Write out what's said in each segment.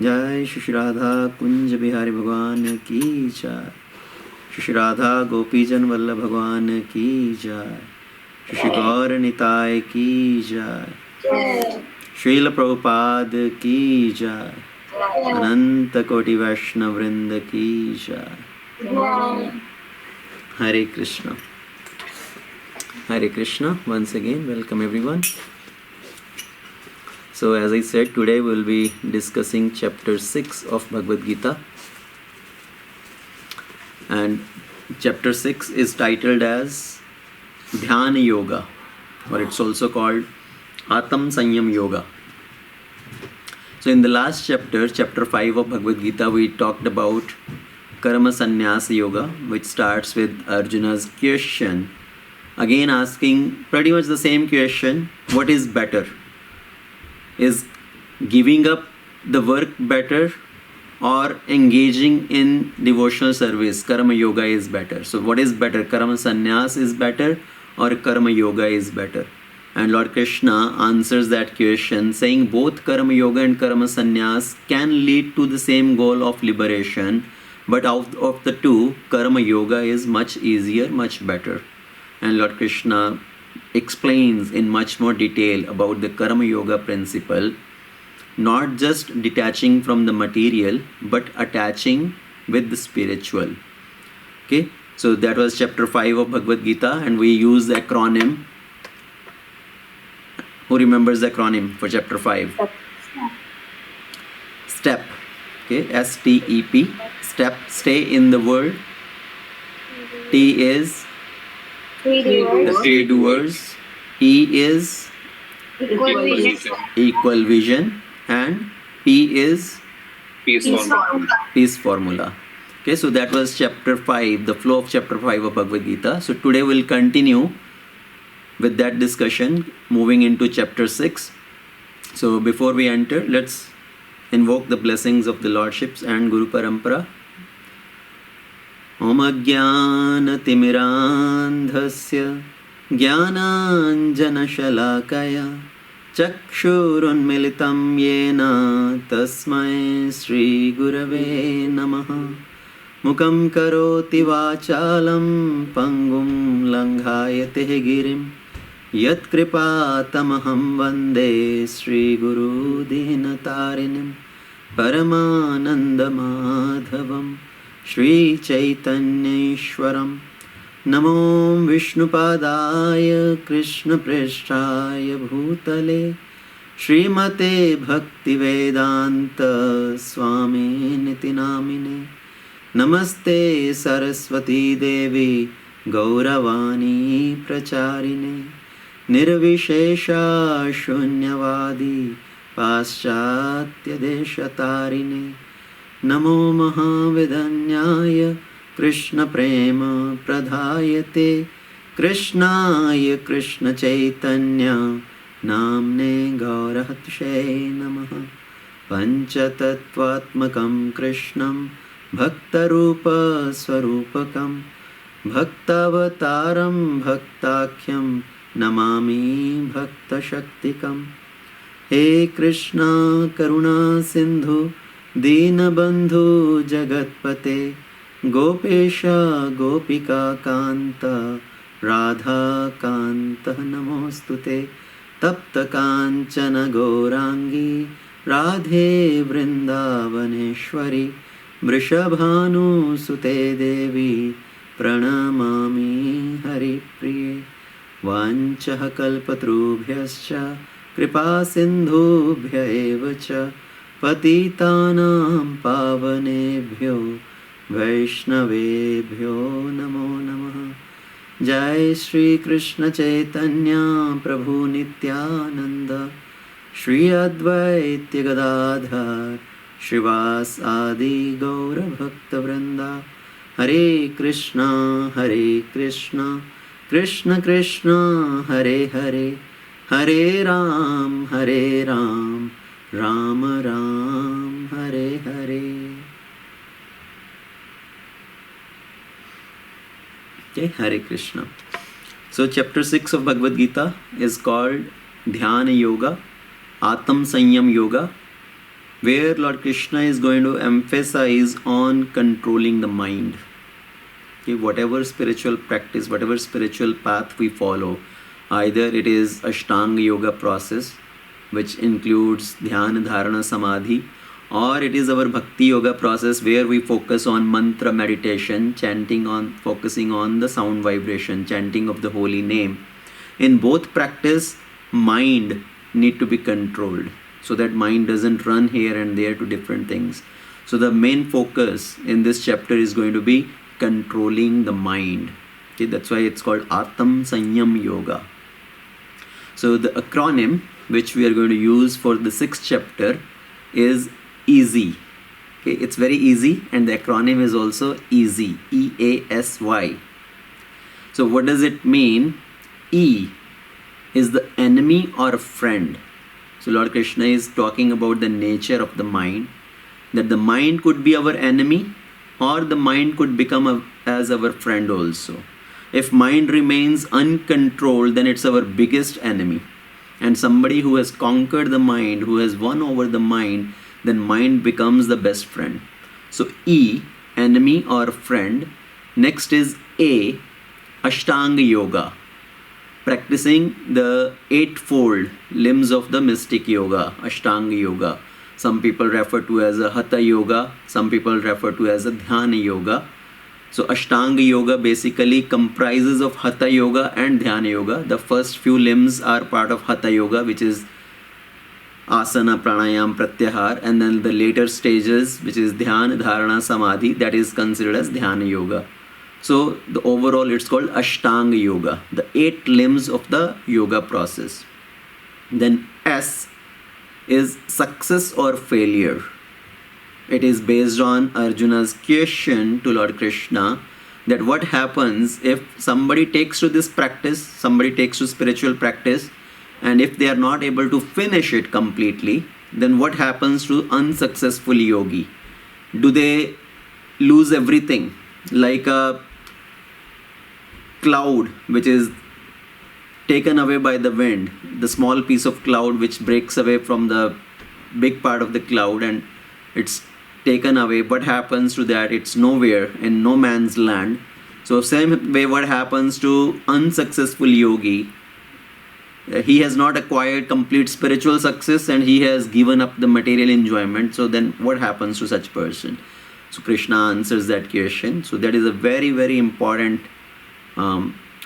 जय श्री राधा कुंज बिहारी भगवान की जय। श्री राधा गोपीजन वल्लभ भगवान की जय। श्री गौर निताय की जय। श्रील प्रभुपाद की जय। अनंत कोटि वैष्णव वृंद की जय। हरे Krishna. Hare Krishna. Once again, welcome everyone. So as I said, today we will be discussing chapter 6 of Bhagavad Gita. And chapter 6 is titled as Dhyana Yoga, or it's also called Atam Sanyam Yoga. So in the last chapter, chapter 5 of Bhagavad Gita, we talked about Karma Sannyasa Yoga, which starts with Arjuna's question. Again asking pretty much the same question, what is better? Is giving up the work better or engaging in devotional service, Karma Yoga is better? So what is better? Karma Sannyas is better or Karma Yoga is better? And Lord Krishna answers that question saying both Karma Yoga and Karma Sannyas can lead to the same goal of liberation, but out of the two, Karma Yoga is much easier, much better. And Lord Krishna explains in much more detail about the Karma Yoga principle, not just detaching from the material, but attaching with the spiritual. Okay, so that was chapter 5 of Bhagavad Gita, and we use the acronym. Who remembers the acronym for chapter 5? STEP. Okay, S-T-E-P. STEP, stay in the world. T is the three doers. E is equal vision, and P is peace formula. Okay, so that was chapter 5, the flow of chapter 5 of Bhagavad Gita. So today we'll continue with that discussion, moving into chapter 6. So before we enter, let's invoke the blessings of the Lordships and Guru Parampara. Om Ajnanatimirandhasya Jnananjanashalakaya Chakshurunmilitam Yena Tasmai Shri Gurave Namaha. Mukam Karoti Vachalam Pangum Langhayate Girim Yat Kripatamaham Vande Shri Guru Dinatarinim Paramananda Madhavam Shri Chaitanyeshwaram. Namo Vishnupadaya Krishna Presthaya Bhutale Srimate Bhaktivedanta Swami Niti Namine. Namaste Saraswati Devi Gauravani Pracharine Nirvishesha Shunyavadi Paschatya Deshatarine. Namo Mahavedanyaya Krishna Prema Pradhayate Krishnaya Krishna Chaitanya Namne Gaurahatshe Namaha. Panchatattvatmakam Krishnam Bhaktarupa Swarupakam Bhaktavataram Bhaktakhyam Namami Bhaktashaktikam. He Krishna Karuna Sindhu Deenabandhu Jagatpate Gopesha Gopika Kanta Radha Kanta Namostute. Tapta Kanchana Gaurangi Radhe Vrindavaneshwari Vrishabhanu Sute Devi Pranamami Hari Priye. Vanchaha kalpatrubhyascha kripa sindhubhya eva cha patitanam pavanebhyo vaishnavebhyo namo namaha. Jai Shri Krishna Chaitanya Prabhu Nityananda Shri Advaitya Gadadhar Shrivas Adi Gaura Bhakta Vrinda. Hare Krishna Krishna Krishna Hare Hare Hare Ram Ram Ram Hare Hare. Okay, Hare Krishna. So chapter 6 of Bhagavad Gita is called Dhyana Yoga, Atam Sanyam Yoga. where Lord Krishna is going to emphasize on controlling the mind. Okay, whatever spiritual practice, whatever spiritual path we follow, either it is Ashtanga Yoga process, which includes Dhyana, Dharana, Samadhi, or it is our Bhakti Yoga process where we focus on mantra meditation, focusing on the sound vibration, chanting of the holy name. In both practice, mind need to be controlled so that mind doesn't run here and there to different things. So the main focus in this chapter is going to be controlling the mind. Okay, that's why it's called Atam Sanyam Yoga. So the acronym which we are going to use for the 6th chapter is EASY. Okay, it's very easy, and the acronym is also EASY, EASY. So what does it mean? E is the enemy or friend. So Lord Krishna is talking about the nature of the mind, that the mind could be our enemy or the mind could become as our friend also. If mind remains uncontrolled, then it's our biggest enemy. And somebody who has conquered the mind, who has won over the mind, then mind becomes the best friend. So E, enemy or friend. Next is A, Ashtanga Yoga, practicing the 8-fold limbs of the mystic yoga, Ashtanga Yoga. Some people refer to as a Hatha Yoga, some people refer to as a Dhyana Yoga. So Ashtanga Yoga basically comprises of Hatha Yoga and Dhyana Yoga. The first few limbs are part of Hatha Yoga, which is Asana, Pranayam, Pratyahar, and then the later stages, which is Dhyana, Dharana, Samadhi, that is considered as Dhyana Yoga. So the overall it's called Ashtanga Yoga, the 8 limbs of the yoga process. Then S is success or failure. It is based on Arjuna's question to Lord Krishna that what happens if somebody takes to this practice, somebody takes to spiritual practice, and if they are not able to finish it completely, then what happens to unsuccessful yogi? Do they lose everything? Like a cloud which is taken away by the wind, the small piece of cloud which breaks away from the big part of the cloud and it's taken away. What happens to that? It's nowhere, in no man's land. So same way what happens to unsuccessful yogi? He has not acquired complete spiritual success and he has given up the material enjoyment. So then what happens to such person? So Krishna answers that question. So that is a very, very important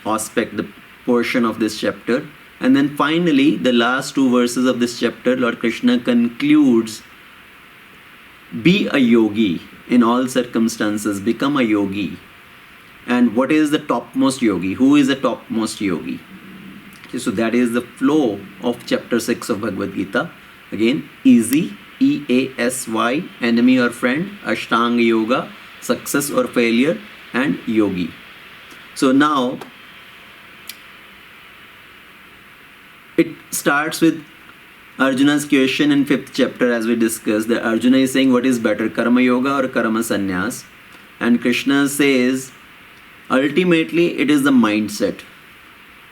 aspect, the portion of this chapter. And then finally, the last 2 verses of this chapter, Lord Krishna concludes, be a yogi in all circumstances, become a yogi. And what is the topmost yogi? Who is the topmost yogi? Okay, so that is the flow of chapter 6 of Bhagavad Gita. Again, easy, EASY, enemy or friend, Ashtanga Yoga, success or failure, and yogi. So now, it starts with Arjuna's question in 5th chapter, as we discussed. That Arjuna is saying what is better, Karma Yoga or Karma Sannyas? And Krishna says, ultimately it is the mindset.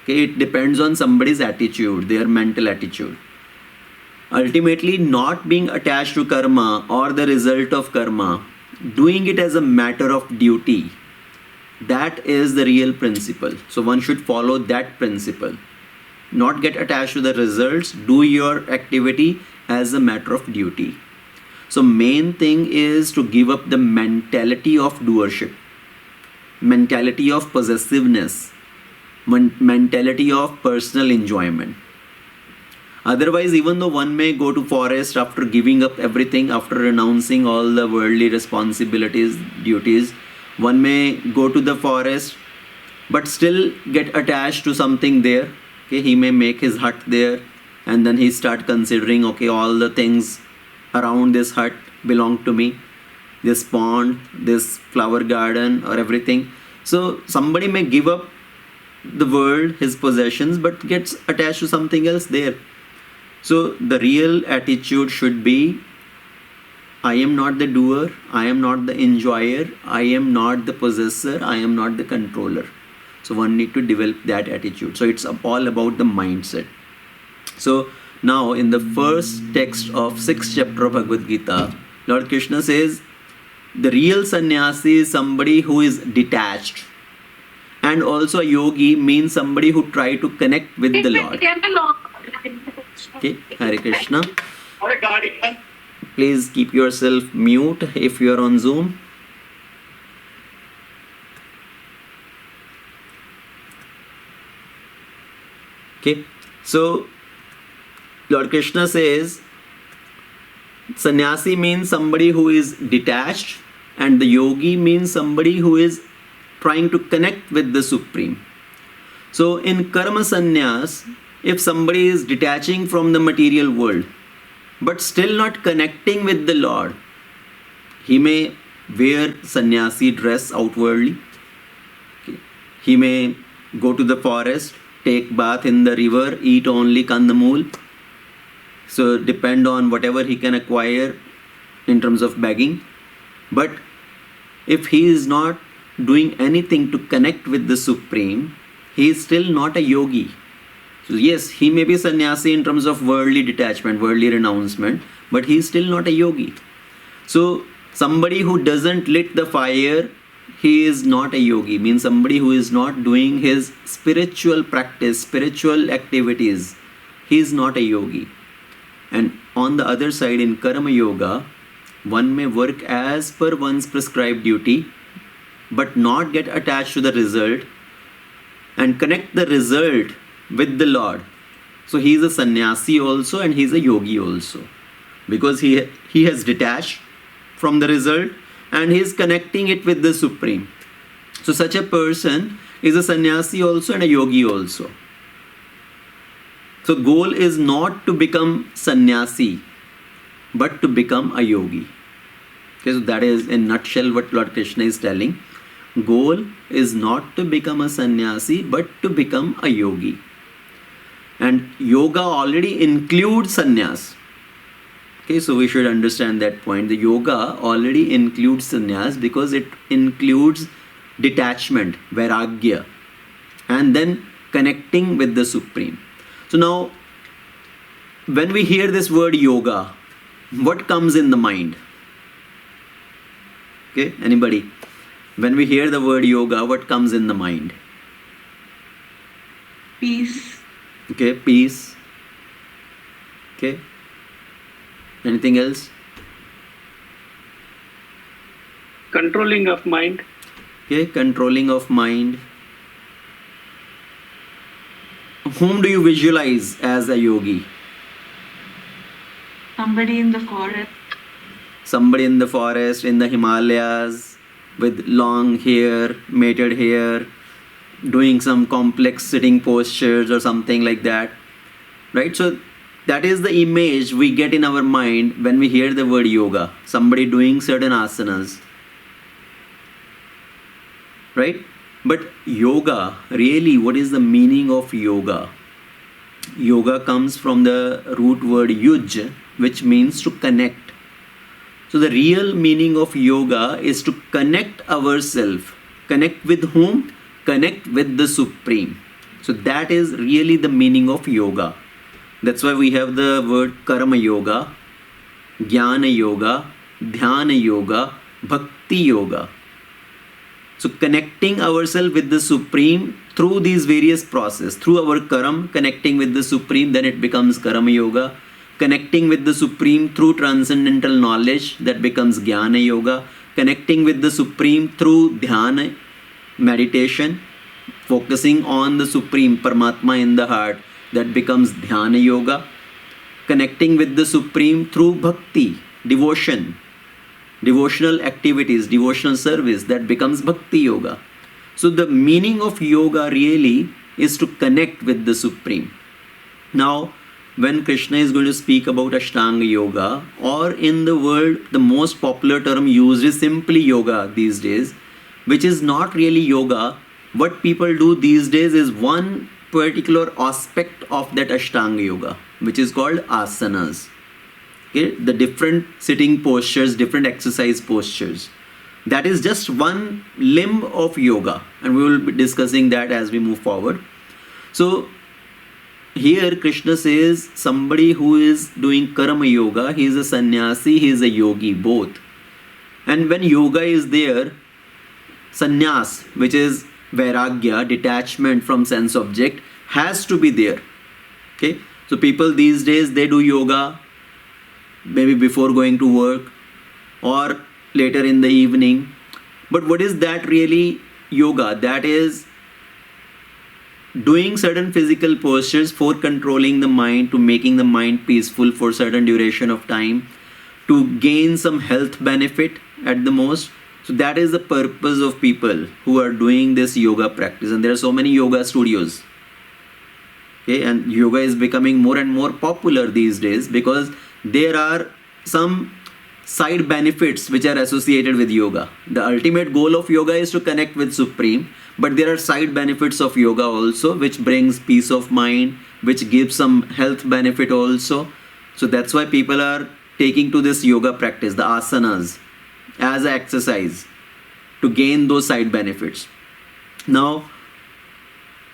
Okay, it depends on somebody's attitude, their mental attitude. Ultimately, not being attached to karma or the result of karma, doing it as a matter of duty, that is the real principle. So one should follow that principle. Not get attached to the results, do your activity as a matter of duty. So main thing is to give up the mentality of doership, mentality of possessiveness, mentality of personal enjoyment. Otherwise, even though one may go to forest after giving up everything, after renouncing all the worldly responsibilities, duties, one may go to the forest but still get attached to something there. Okay, he may make his hut there and then he start considering, okay, all the things around this hut belong to me, this pond, this flower garden or everything. So somebody may give up the world, his possessions, but gets attached to something else there. So the real attitude should be, I am not the doer, I am not the enjoyer, I am not the possessor, I am not the controller. So one need to develop that attitude. So it's all about the mindset. So Now, in the first text of 6th chapter of Bhagavad Gita, Lord Krishna says, the real sannyasi is somebody who is detached. And also a yogi means somebody who try to connect with the Lord. Okay, Hare Krishna. Please keep yourself mute if you are on Zoom. Okay, so Lord Krishna says, sannyasi means somebody who is detached, and the yogi means somebody who is trying to connect with the Supreme. So in karma sannyas, if somebody is detaching from the material world, but still not connecting with the Lord, he may wear sannyasi dress outwardly. Okay. He may go to the forest, take bath in the river, eat only kandamul. So depend on whatever he can acquire in terms of begging. But if he is not doing anything to connect with the Supreme, he is still not a yogi. So yes, he may be sannyasi in terms of worldly detachment, worldly renouncement, but he is still not a yogi. So somebody who doesn't lit the fire, he is not a yogi. Means somebody who is not doing his spiritual practice, spiritual activities, he is not a yogi. And on the other side, in Karma Yoga, one may work as per one's prescribed duty, but not get attached to the result and connect the result with the Lord. So he is a sannyasi also and he is a yogi also. Because he has detached from the result and he is connecting it with the Supreme. So such a person is a sannyasi also and a yogi also. So goal is not to become sannyasi, but to become a yogi. Okay, so that is in nutshell what Lord Krishna is telling. Goal is not to become a sannyasi, but to become a yogi. And yoga already includes sannyas. Okay, so we should understand that point. The yoga already includes sannyas because it includes detachment, vairagya, and then connecting with the Supreme. So now, when we hear this word yoga, what comes in the mind? Okay, anybody? When we hear the word yoga, what comes in the mind? Peace. Okay, peace. Okay. Anything else? Controlling of mind. Okay, controlling of mind. Whom do you visualize as a yogi? Somebody in the forest. Somebody in the forest, in the Himalayas, with long hair, matted hair, doing some complex sitting postures or something like that. Right? So that is the image we get in our mind when we hear the word yoga. Somebody doing certain asanas. Right? But yoga, really, what is the meaning of yoga? Yoga comes from the root word yuj, which means to connect. So the real meaning of yoga is to connect ourselves. Connect with whom? Connect with the Supreme. So that is really the meaning of yoga. That's why we have the word Karma Yoga, Jnana Yoga, Dhyana Yoga, Bhakti Yoga. So connecting ourselves with the Supreme through these various processes, through our karam, connecting with the Supreme, then it becomes Karma Yoga. Connecting with the Supreme through transcendental knowledge, that becomes Jnana Yoga. Connecting with the Supreme through Dhyana, meditation, focusing on the Supreme Paramatma in the heart, that becomes Dhyana Yoga. Connecting with the Supreme through Bhakti, devotion, devotional activities, devotional service, that becomes Bhakti Yoga. So the meaning of yoga really is to connect with the Supreme. Now, when Krishna is going to speak about Ashtanga Yoga, or in the world, the most popular term used is simply yoga these days, which is not really yoga. What people do these days is one particular aspect of that Ashtanga Yoga, which is called asanas. Okay? The different sitting postures, different exercise postures. That is just one limb of yoga, and we will be discussing that as we move forward. So here Krishna says somebody who is doing karma yoga, he is a sannyasi, he is a yogi, both. And when yoga is there, sannyas, which is vairagya, detachment from sense object, has to be there. Okay, so people these days, they do yoga maybe before going to work or later in the evening. But what is that really yoga? That is doing certain physical postures for controlling the mind, to making the mind peaceful for certain duration of time, to gain some health benefit at the most. So that is the purpose of people who are doing this yoga practice. And there are so many yoga studios. Okay, and yoga is becoming more and more popular these days because there are some side benefits which are associated with yoga. The ultimate goal of yoga is to connect with Supreme, but there are side benefits of yoga also, which brings peace of mind, which gives some health benefit also. So that's why people are taking to this yoga practice, the asanas, as an exercise to gain those side benefits. Now,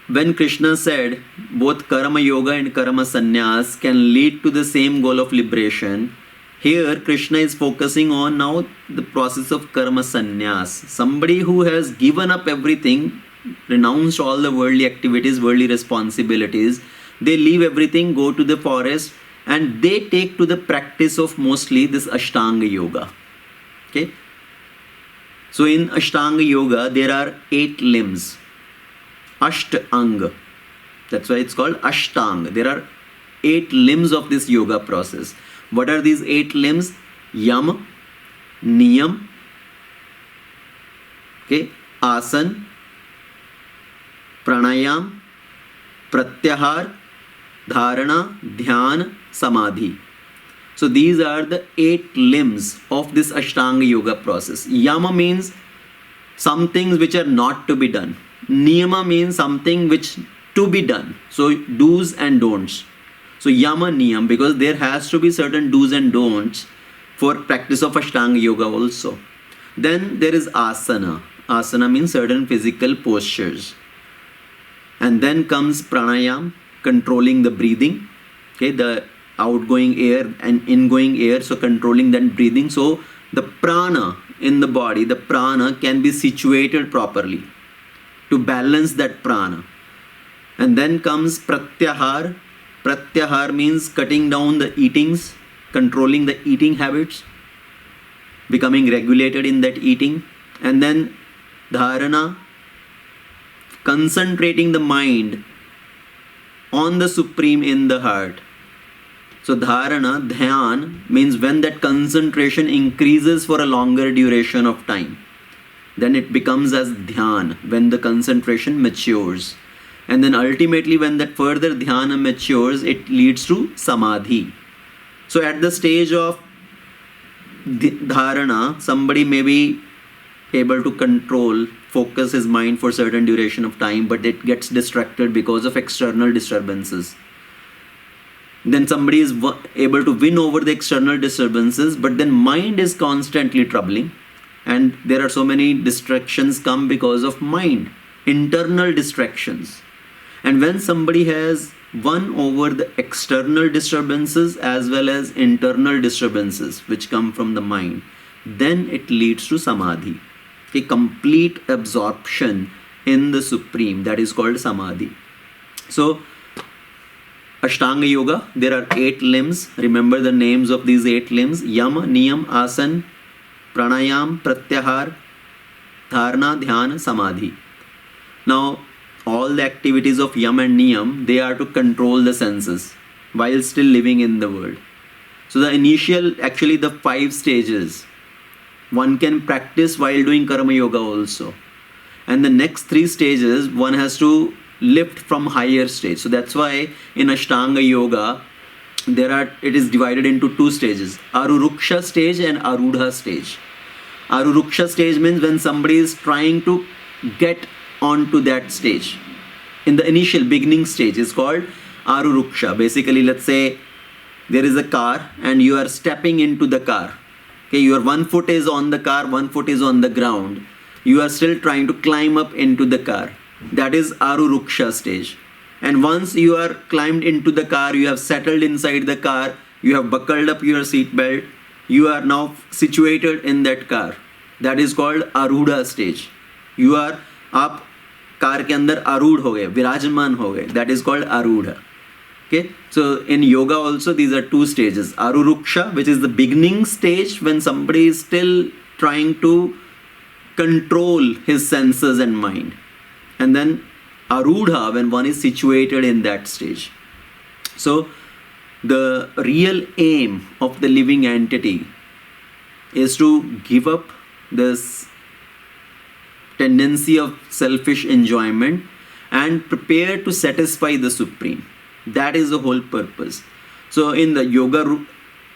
when Krishna said both karma yoga and karma sannyas can lead to the same goal of liberation, here Krishna is focusing on now the process of karma sannyas. Somebody who has given up everything, renounced all the worldly activities, worldly responsibilities, they leave everything, go to the forest, and they take to the practice of mostly this Ashtanga Yoga. Okay? So in Ashtanga Yoga, there are 8 limbs. Ashtanga. That's why it's called Ashtanga. There are 8 limbs of this yoga process. What are these 8 limbs? Yama, Niyam, okay, Asan, Pranayam, Pratyahar, Dharana, Dhyana, Samadhi. So these are the 8 limbs of this Ashtanga Yoga process. Yama means some things which are not to be done. Niyama means something which to be done. So do's and don'ts. So yama niyam, because there has to be certain do's and don'ts for practice of Ashtanga Yoga also. Then there is asana. Asana means certain physical postures. And then comes pranayam, controlling the breathing. Okay, the outgoing air and ingoing air, so controlling that breathing. So the prana in the body, the prana can be situated properly to balance that prana. And then comes pratyahar. Pratyahar means cutting down the eatings, controlling the eating habits, becoming regulated in that eating. And then dharana, concentrating the mind on the Supreme in the heart. So dharana, dhyan, means when that concentration increases for a longer duration of time. Then it becomes as dhyan, when the concentration matures. And then ultimately when that further dhyana matures, it leads to samadhi. So at the stage of dharana, somebody may be able to control, focus his mind for certain duration of time, but it gets distracted because of external disturbances. Then somebody is able to win over the external disturbances, but then mind is constantly troubling. And there are so many distractions come because of mind, internal distractions. And when somebody has won over the external disturbances as well as internal disturbances which come from the mind, then it leads to samadhi, a complete absorption in the Supreme. That is called samadhi. So Ashtanga Yoga, there are 8 limbs. Remember the names of these 8 limbs: Yama, Niyam, Asan, Pranayam, Pratyahar, Dharana, Dhyana, Samadhi. Now, all the activities of Yam and Niyam, they are to control the senses while still living in the world. So the initial, actually the 5 stages, one can practice while doing Karma Yoga also. And the next 3 stages, one has to lift from higher stage. So that's why in Ashtanga Yoga, it is divided into 2 stages: Aruruksha stage and Arudha stage. Aruruksha stage means when somebody is trying to get onto that stage. In the initial beginning stage is called Aruruksha. Basically, let's say there is a car and you are stepping into the car. Okay, your one foot is on the car, one foot is on the ground. You are still trying to climb up into the car. That is Aruruksha stage. And once you are climbed into the car, you have settled inside the car, you have buckled up your seat belt, you are now situated in that car. That is called Arudha stage. You are आप car के अंदर आरूढ़ हो गए, विराजमान हो गए. That is called Arudha. Okay, so in yoga also these are two stages. Aruruksha, which is the beginning stage when somebody is still trying to control his senses and mind. And then Arudha, when one is situated in that stage. So the real aim of the living entity is to give up this tendency of selfish enjoyment and prepare to satisfy the Supreme. That is the whole purpose. So in the Yoga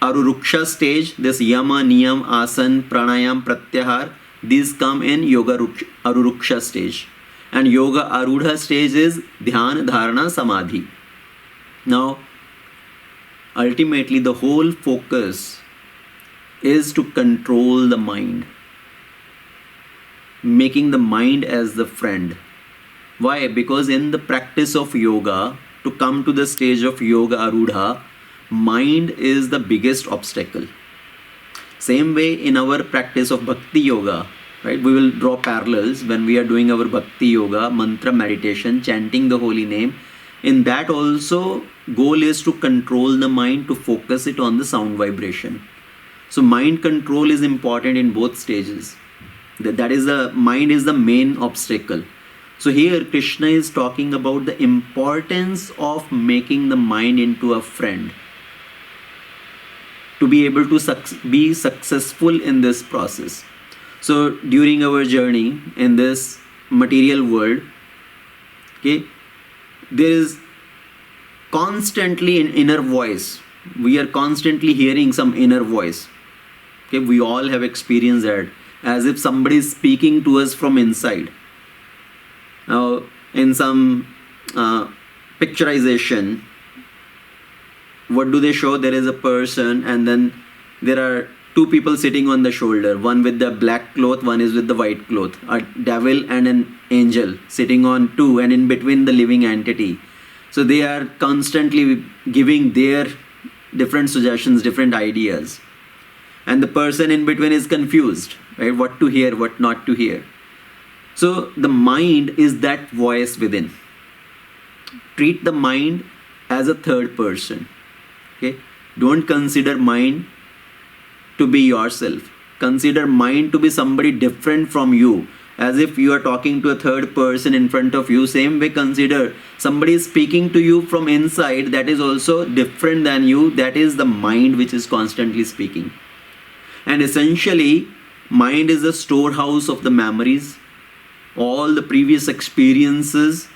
Aruruksha stage, this Yama, Niyam, Asan, Pranayam, Pratyahar, these come in Yoga Aruruksha stage. And Yoga Arudha stage is Dhyana, Dharana, Samadhi. Now, ultimately the whole focus is to control the mind, making the mind as the friend. Why? Because in the practice of yoga, to come to the stage of Yoga Arudha, mind is the biggest obstacle. Same way in our practice of Bhakti Yoga, right? We will draw parallels when we are doing our Bhakti Yoga, mantra meditation, chanting the holy name. In that also, goal is to control the mind, to focus it on the sound vibration. So mind control is important in both stages. That is the mind is the main obstacle. So here Krishna is talking about the importance of making the mind into a friend, to be able to be successful in this process. So during our journey in this material world, okay, there is constantly an inner voice. We are constantly hearing some inner voice. Okay, we all have experienced that, as if somebody is speaking to us from inside. Now, in some picturization, what do they show? There is a person, and then there are two people sitting on the shoulder, one with the black cloth, one is with the white cloth, a devil and an angel sitting on two, and in between the living entity. So they are constantly giving their different suggestions, different ideas, and the person in between is confused, right? What to hear, what not to hear. So the mind is that voice within. Treat the mind as a third person. Okay? Don't consider mind to be yourself. Consider mind to be somebody different from you, as if you are talking to a third person in front of you. Same way, consider somebody is speaking to you from inside that is also different than you. That is the mind which is constantly speaking. And essentially, mind is the storehouse of the memories, all the previous experiences,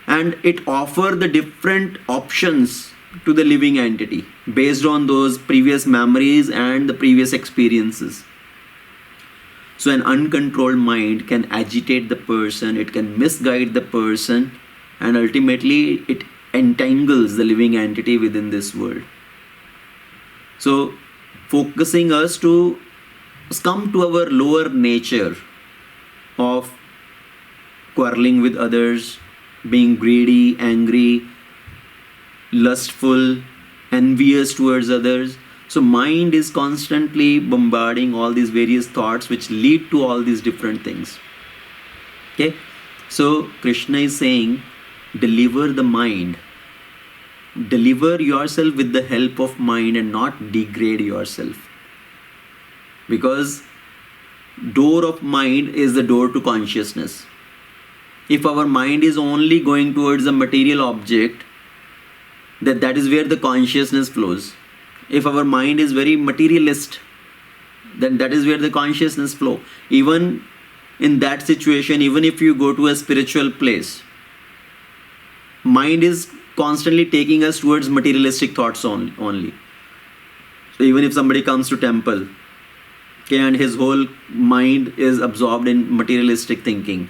and it offers the different options to the living entity based on those previous memories and the previous experiences. So an uncontrolled mind can agitate the person, it can misguide the person, and ultimately it entangles the living entity within this world. So focusing us to come to our lower nature of quarreling with others, being greedy, angry, lustful, envious towards others. So mind is constantly bombarding all these various thoughts which lead to all these different things. Okay? So Krishna is saying, deliver the mind. Deliver yourself with the help of mind and not degrade yourself. Because door of mind is the door to consciousness. If our mind is only going towards a material object, that is where the consciousness flows. If our mind is very materialist, then that is where the consciousness flows. Even in that situation, even if you go to a spiritual place, mind is constantly taking us towards materialistic thoughts only. So even if somebody comes to temple, okay, and his whole mind is absorbed in materialistic thinking,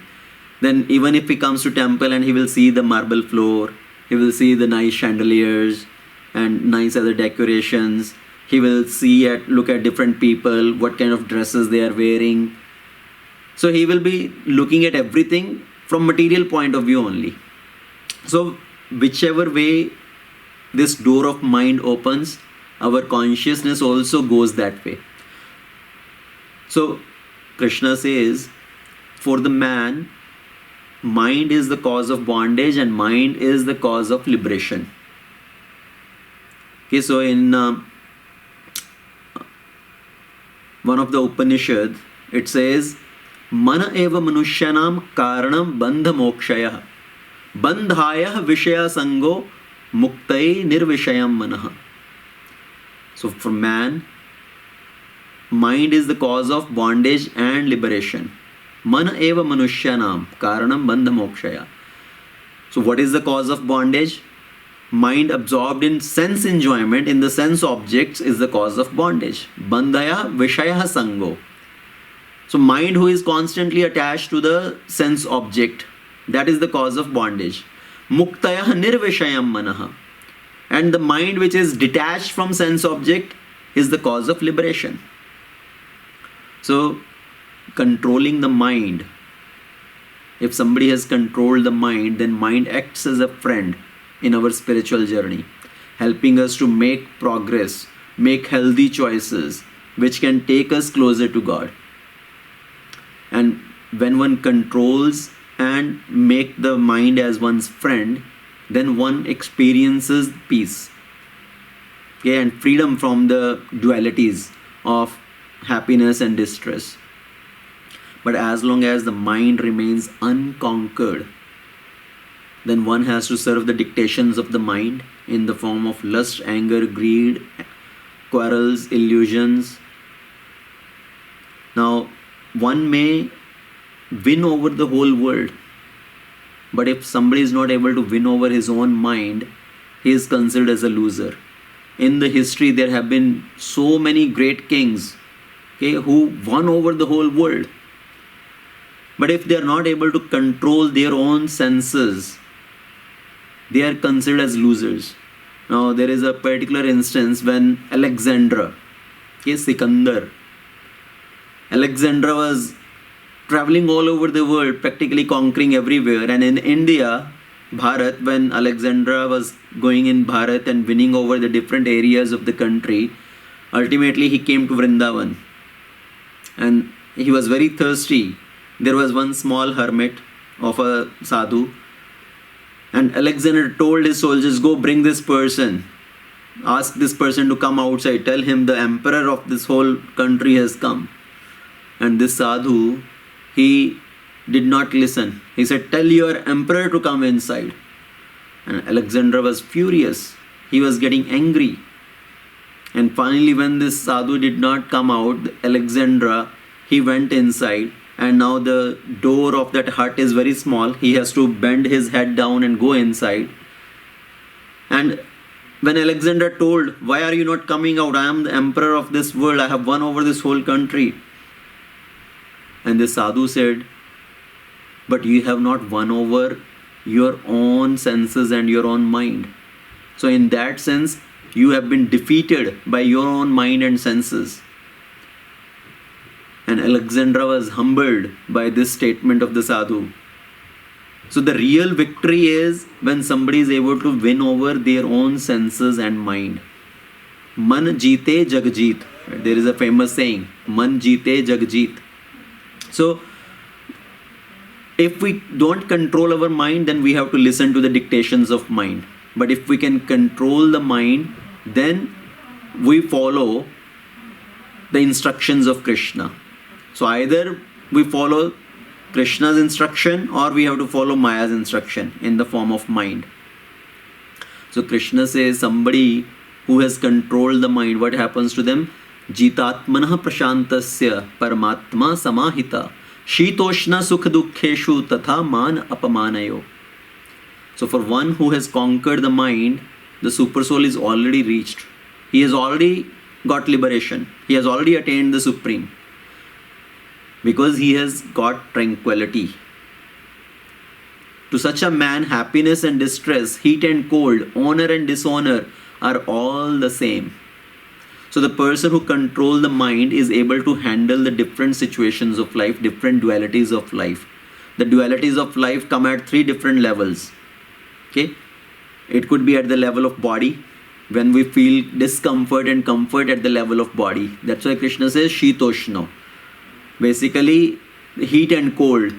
then even if he comes to temple and he will see the marble floor, he will see the nice chandeliers and nice other decorations, he will look at different people, what kind of dresses they are wearing. So he will be looking at everything from material point of view only. So whichever way this door of mind opens, our consciousness also goes that way. So Krishna says, for the man, mind is the cause of bondage and mind is the cause of liberation. Okay, so in one of the Upanishad, it says, Mana eva manushyanam karanam bandha mokshaya bandhaya vishaya sango muktai nirvishayam manaha. So for man, mind is the cause of bondage and liberation. Mana eva manushyanam karanam bandha mokshaya. So what is the cause of bondage? Mind absorbed in sense enjoyment, in the sense objects, is the cause of bondage. Bandhaya vishaya sango. So mind who is constantly attached to the sense object, that is the cause of bondage. Muktaya nirvishayam manaha. And the mind which is detached from sense object is the cause of liberation. So controlling the mind, if somebody has controlled the mind, then mind acts as a friend in our spiritual journey, helping us to make progress, make healthy choices which can take us closer to God. And when one controls and make the mind as one's friend, then one experiences peace, okay, and freedom from the dualities of happiness and distress. But as long as the mind remains unconquered, then one has to serve the dictations of the mind in the form of lust, anger, greed, quarrels, illusions. Now, one may win over the whole world, but if somebody is not able to win over his own mind, he is considered as a loser. In the history, there have been so many great kings, okay, who won over the whole world. But if they are not able to control their own senses, they are considered as losers. Now there is a particular instance when Alexandra, okay, Sikandar, Alexandra was traveling all over the world, practically conquering everywhere. And in India, Bharat, when Alexandra was going in Bharat and winning over the different areas of the country, ultimately he came to Vrindavan. And he was very thirsty. There was one small hermit of a sadhu. And Alexander told his soldiers, go bring this person. Ask this person to come outside. Tell him the emperor of this whole country has come. And this sadhu, he did not listen. He said, tell your emperor to come inside. And Alexander was furious. He was getting angry. And finally, when this sadhu did not come out, Alexandra, he went inside. And now the door of that hut is very small. He has to bend his head down and go inside. And when Alexander told, why are you not coming out? I am the emperor of this world. I have won over this whole country. And the sadhu said, but you have not won over your own senses and your own mind. So in that sense, you have been defeated by your own mind and senses. And Alexandra was humbled by this statement of the sadhu. So the real victory is when somebody is able to win over their own senses and mind. Man jeete jag jeet. There is a famous saying, Man jeete jag jeet. So if we don't control our mind, then we have to listen to the dictations of mind. But if we can control the mind, then we follow the instructions of Krishna. So either we follow Krishna's instruction or we have to follow Maya's instruction in the form of mind. So Krishna says somebody who has controlled the mind, what happens to them? Jitatmanah prashantasya paramatma samahita shitoshna sukha dukkheshu tatha man apamanayo. So for one who has conquered the mind, the super soul is already reached. He has already got liberation. He has already attained the supreme. Because he has got tranquility. To such a man, happiness and distress, heat and cold, honor and dishonor are all the same. So the person who controls the mind is able to handle the different situations of life, different dualities of life. The dualities of life come at 3 different levels. Okay? It could be at the level of body, when we feel discomfort and comfort at the level of body. That's why Krishna says Shitoshno. Basically, heat and cold,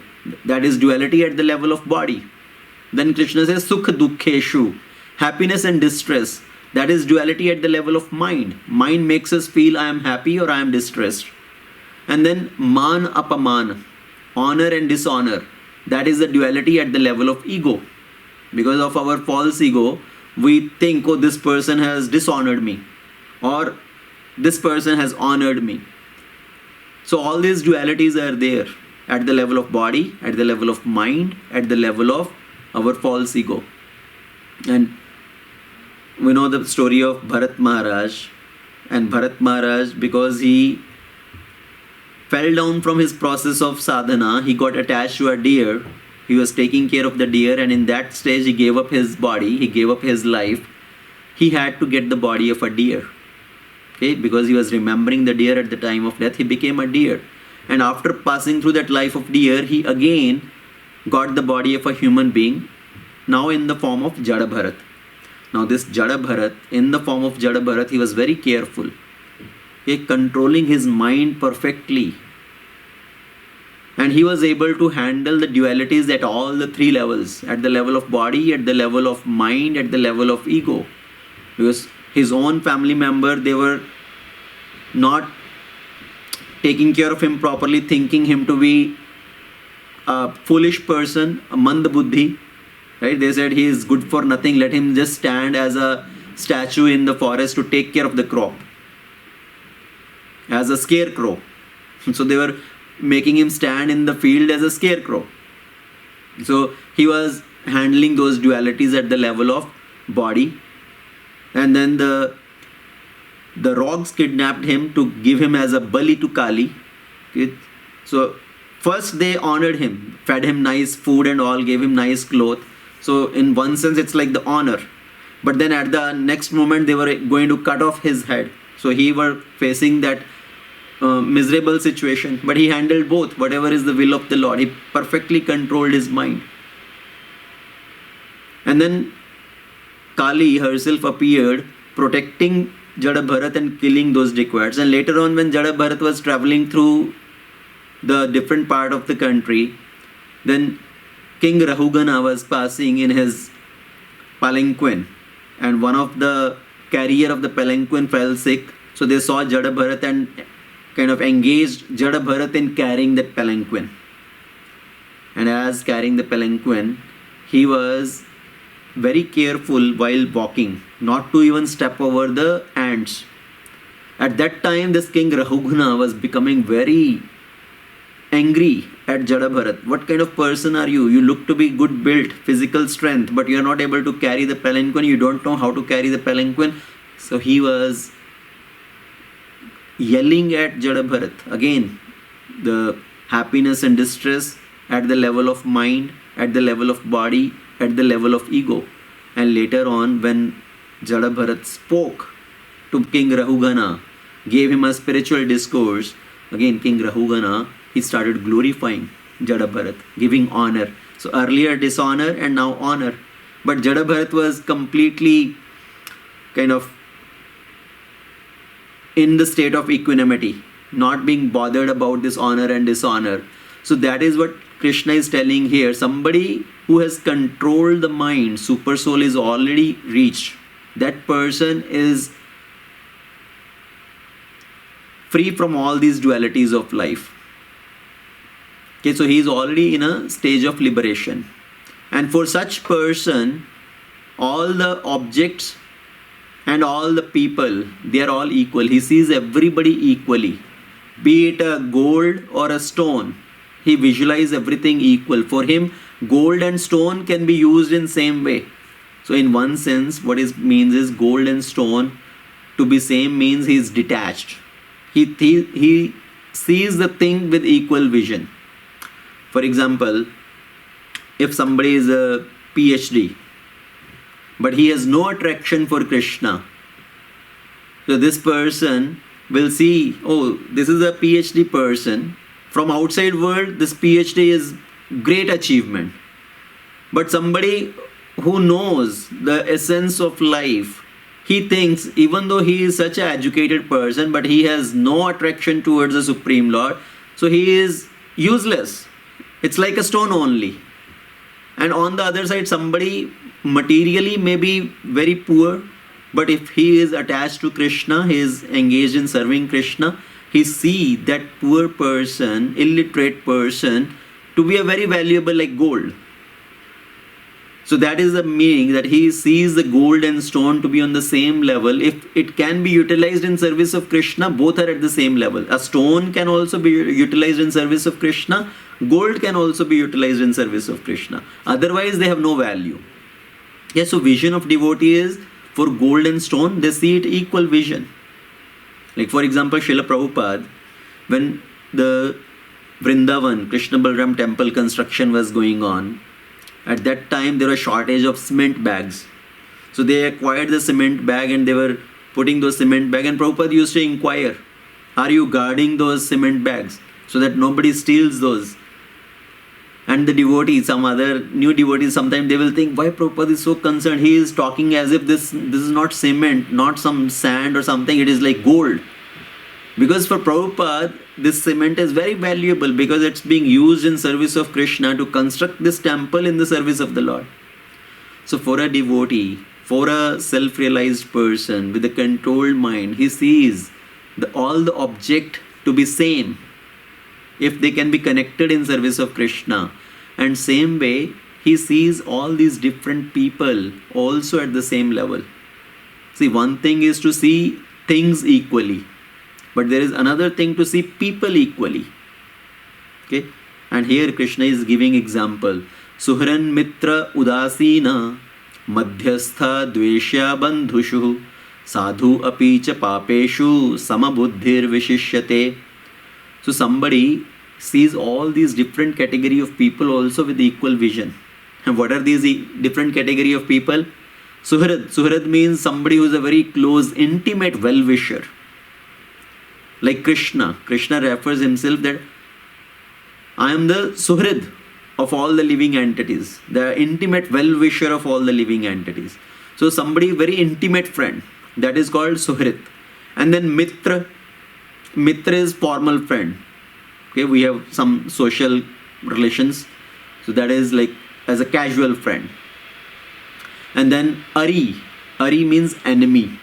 that is duality at the level of body. Then Krishna says Sukha Dukkheshu, happiness and distress, that is duality at the level of mind. Mind makes us feel I am happy or I am distressed. And then Man Apaman, honor and dishonor, that is the duality at the level of ego. Because of our false ego, we think, oh, this person has dishonored me, or this person has honored me. So all these dualities are there at the level of body, at the level of mind, at the level of our false ego. And we know the story of Bharat Maharaj. And Bharat Maharaj, because he fell down from his process of sadhana, he got attached to a deer. He was taking care of the deer, and in that stage he gave up his body, he gave up his life. He had to get the body of a deer. Okay, because he was remembering the deer at the time of death, he became a deer. And after passing through that life of deer, he again got the body of a human being, now in the form of Jada Bharat. Now this Jada Bharat, in the form of Jada Bharat, he was very careful, okay, controlling his mind perfectly. And he was able to handle the dualities at all the three levels, at the level of body, at the level of mind, at the level of ego. Because his own family member, they were not taking care of him properly, thinking him to be a foolish person, a manda buddhi. Right? They said he is good for nothing, let him just stand as a statue in the forest to take care of the crop, as a scarecrow. So they were making him stand in the field as a scarecrow. So he was handling those dualities at the level of body. And then the rogues kidnapped him to give him as a bali to Kali. Okay. So first they honored him, fed him nice food and all, gave him nice clothes. So in one sense it's like the honor. But then at the next moment they were going to cut off his head. So he were facing that miserable situation, but he handled both. Whatever is the will of the Lord, he perfectly controlled his mind. And then Kali herself appeared, protecting Jada Bharat and killing those dacoits. And later on, when Jada Bharat was traveling through the different part of the country, then King Rahugana was passing in his palanquin, and one of the carrier of the palanquin fell sick. So they saw Jada Bharat and kind of engaged Jada Bharat in carrying that palanquin. And as carrying the palanquin, he was very careful while walking, not to even step over the ants. At that time, this King Rahugana was becoming very angry at Jada Bharat. What kind of person are you? You look to be good built, physical strength, but you are not able to carry the palanquin. You don't know how to carry the palanquin. So he was yelling at Jada Bharat. Again, the happiness and distress at the level of mind, at the level of body, at the level of ego. And later on, when Jada Bharat spoke to King Rahugana, gave him a spiritual discourse, again King Rahugana, he started glorifying Jada Bharat, giving honor. So earlier dishonor and now honor. But Jada Bharat was completely kind of in the state of equanimity, not being bothered about this honor and dishonor. So that is what Krishna is telling here. Somebody who has controlled the mind, super soul is already reached. That person is free from all these dualities of life. Okay, so he is already in a stage of liberation. And for such person, all the objects and all the people, they are all equal. He sees everybody equally. Be it a gold or a stone, he visualizes everything equal. For him, gold and stone can be used in same way. So in one sense, what it means is gold and stone to be same means he is detached. He sees the thing with equal vision. For example, if somebody is a PhD, but he has no attraction for Krishna, so this person will see, oh, this is a PhD person. From outside world, this PhD is great achievement. But somebody who knows the essence of life, he thinks, even though he is such an educated person, but he has no attraction towards the Supreme Lord, so he is useless. It's like a stone only. And on the other side, somebody materially may be very poor, but if he is attached to Krishna, he is engaged in serving Krishna, he see that poor person, illiterate person, to be a very valuable like gold. So that is the meaning, that he sees the gold and stone to be on the same level. If it can be utilized in service of Krishna, both are at the same level. A stone can also be utilized in service of Krishna. Gold can also be utilized in service of Krishna. Otherwise, they have no value. Yes, so vision of devotee is, for gold and stone, they see it equal vision. Like for example, Srila Prabhupada, when the Vrindavan, Krishna Balaram temple construction was going on, at that time there was a shortage of cement bags. So they acquired the cement bag and they were putting those cement bags, and Prabhupada used to inquire, are you guarding those cement bags so that nobody steals those? And the devotees, some other new devotees, sometimes they will think, why Prabhupada is so concerned? He is talking as if this is not cement, not some sand or something, it is like gold. Because for Prabhupada, this cement is very valuable because it's being used in service of Krishna to construct this temple in the service of the Lord. So for a devotee, for a self-realized person with a controlled mind, he sees all the object to be same, if they can be connected in service of Krishna. And same way, he sees all these different people also at the same level. See, one thing is to see things equally, but there is another thing to see people equally. Okay? And here Krishna is giving example. Suhran mitra udasina madhyastha dveshya bandhushu sadhu apicha papeshu samabuddhir vishishyate. So somebody sees all these different category of people also with equal vision. And what are these different category of people? Suhrad means somebody who is a very close, intimate well-wisher. Like Krishna refers himself that I am the Suhrad of all the living entities, the intimate well-wisher of all the living entities. So somebody very intimate friend, that is called Suhrit. And then Mitra is formal friend. Okay, we have some social relations, so that is like as a casual friend. And then Ari means enemy.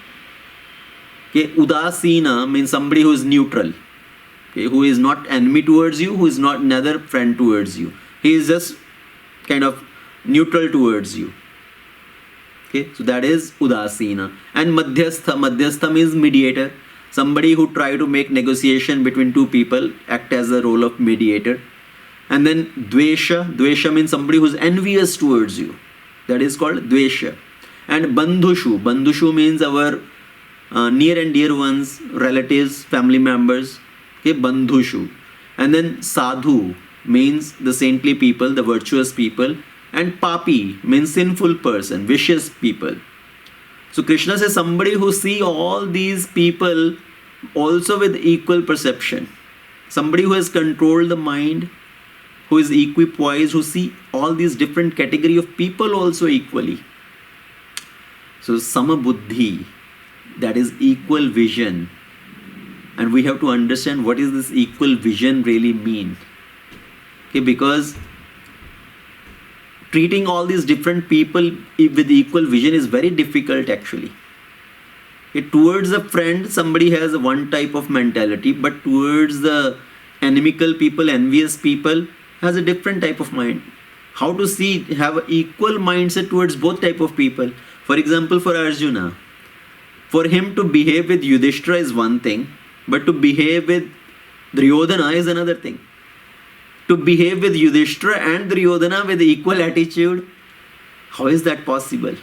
Okay, Udasina means somebody who is neutral. Okay, who is not enemy towards you, who is not another friend towards you. He is just kind of neutral towards you. Okay, so that is Udasina. And Madhyastha means mediator. Somebody who try to make negotiation between two people, act as a role of mediator. And then Dvesha means somebody who is envious towards you. That is called Dvesha. And Bandhushu means our near and dear ones, relatives, family members. Okay, Bandhushu. And then Sadhu means the saintly people, the virtuous people. And Papi means sinful person, vicious people. So Krishna says somebody who see all these people also with equal perception. Somebody who has controlled the mind, who is equipoised, who see all these different category of people also equally. So Samabuddhi, that is equal vision. And we have to understand what is this equal vision really mean. Okay, because treating all these different people with equal vision is very difficult actually. Towards a friend, somebody has one type of mentality, but towards the inimical people, envious people, has a different type of mind. How to have an equal mindset towards both type of people. For example, for Arjuna, for him to behave with Yudhishthira is one thing, but to behave with Duryodhana is another thing. To behave with Yudhishthira and Duryodhana with equal attitude, how is that possible?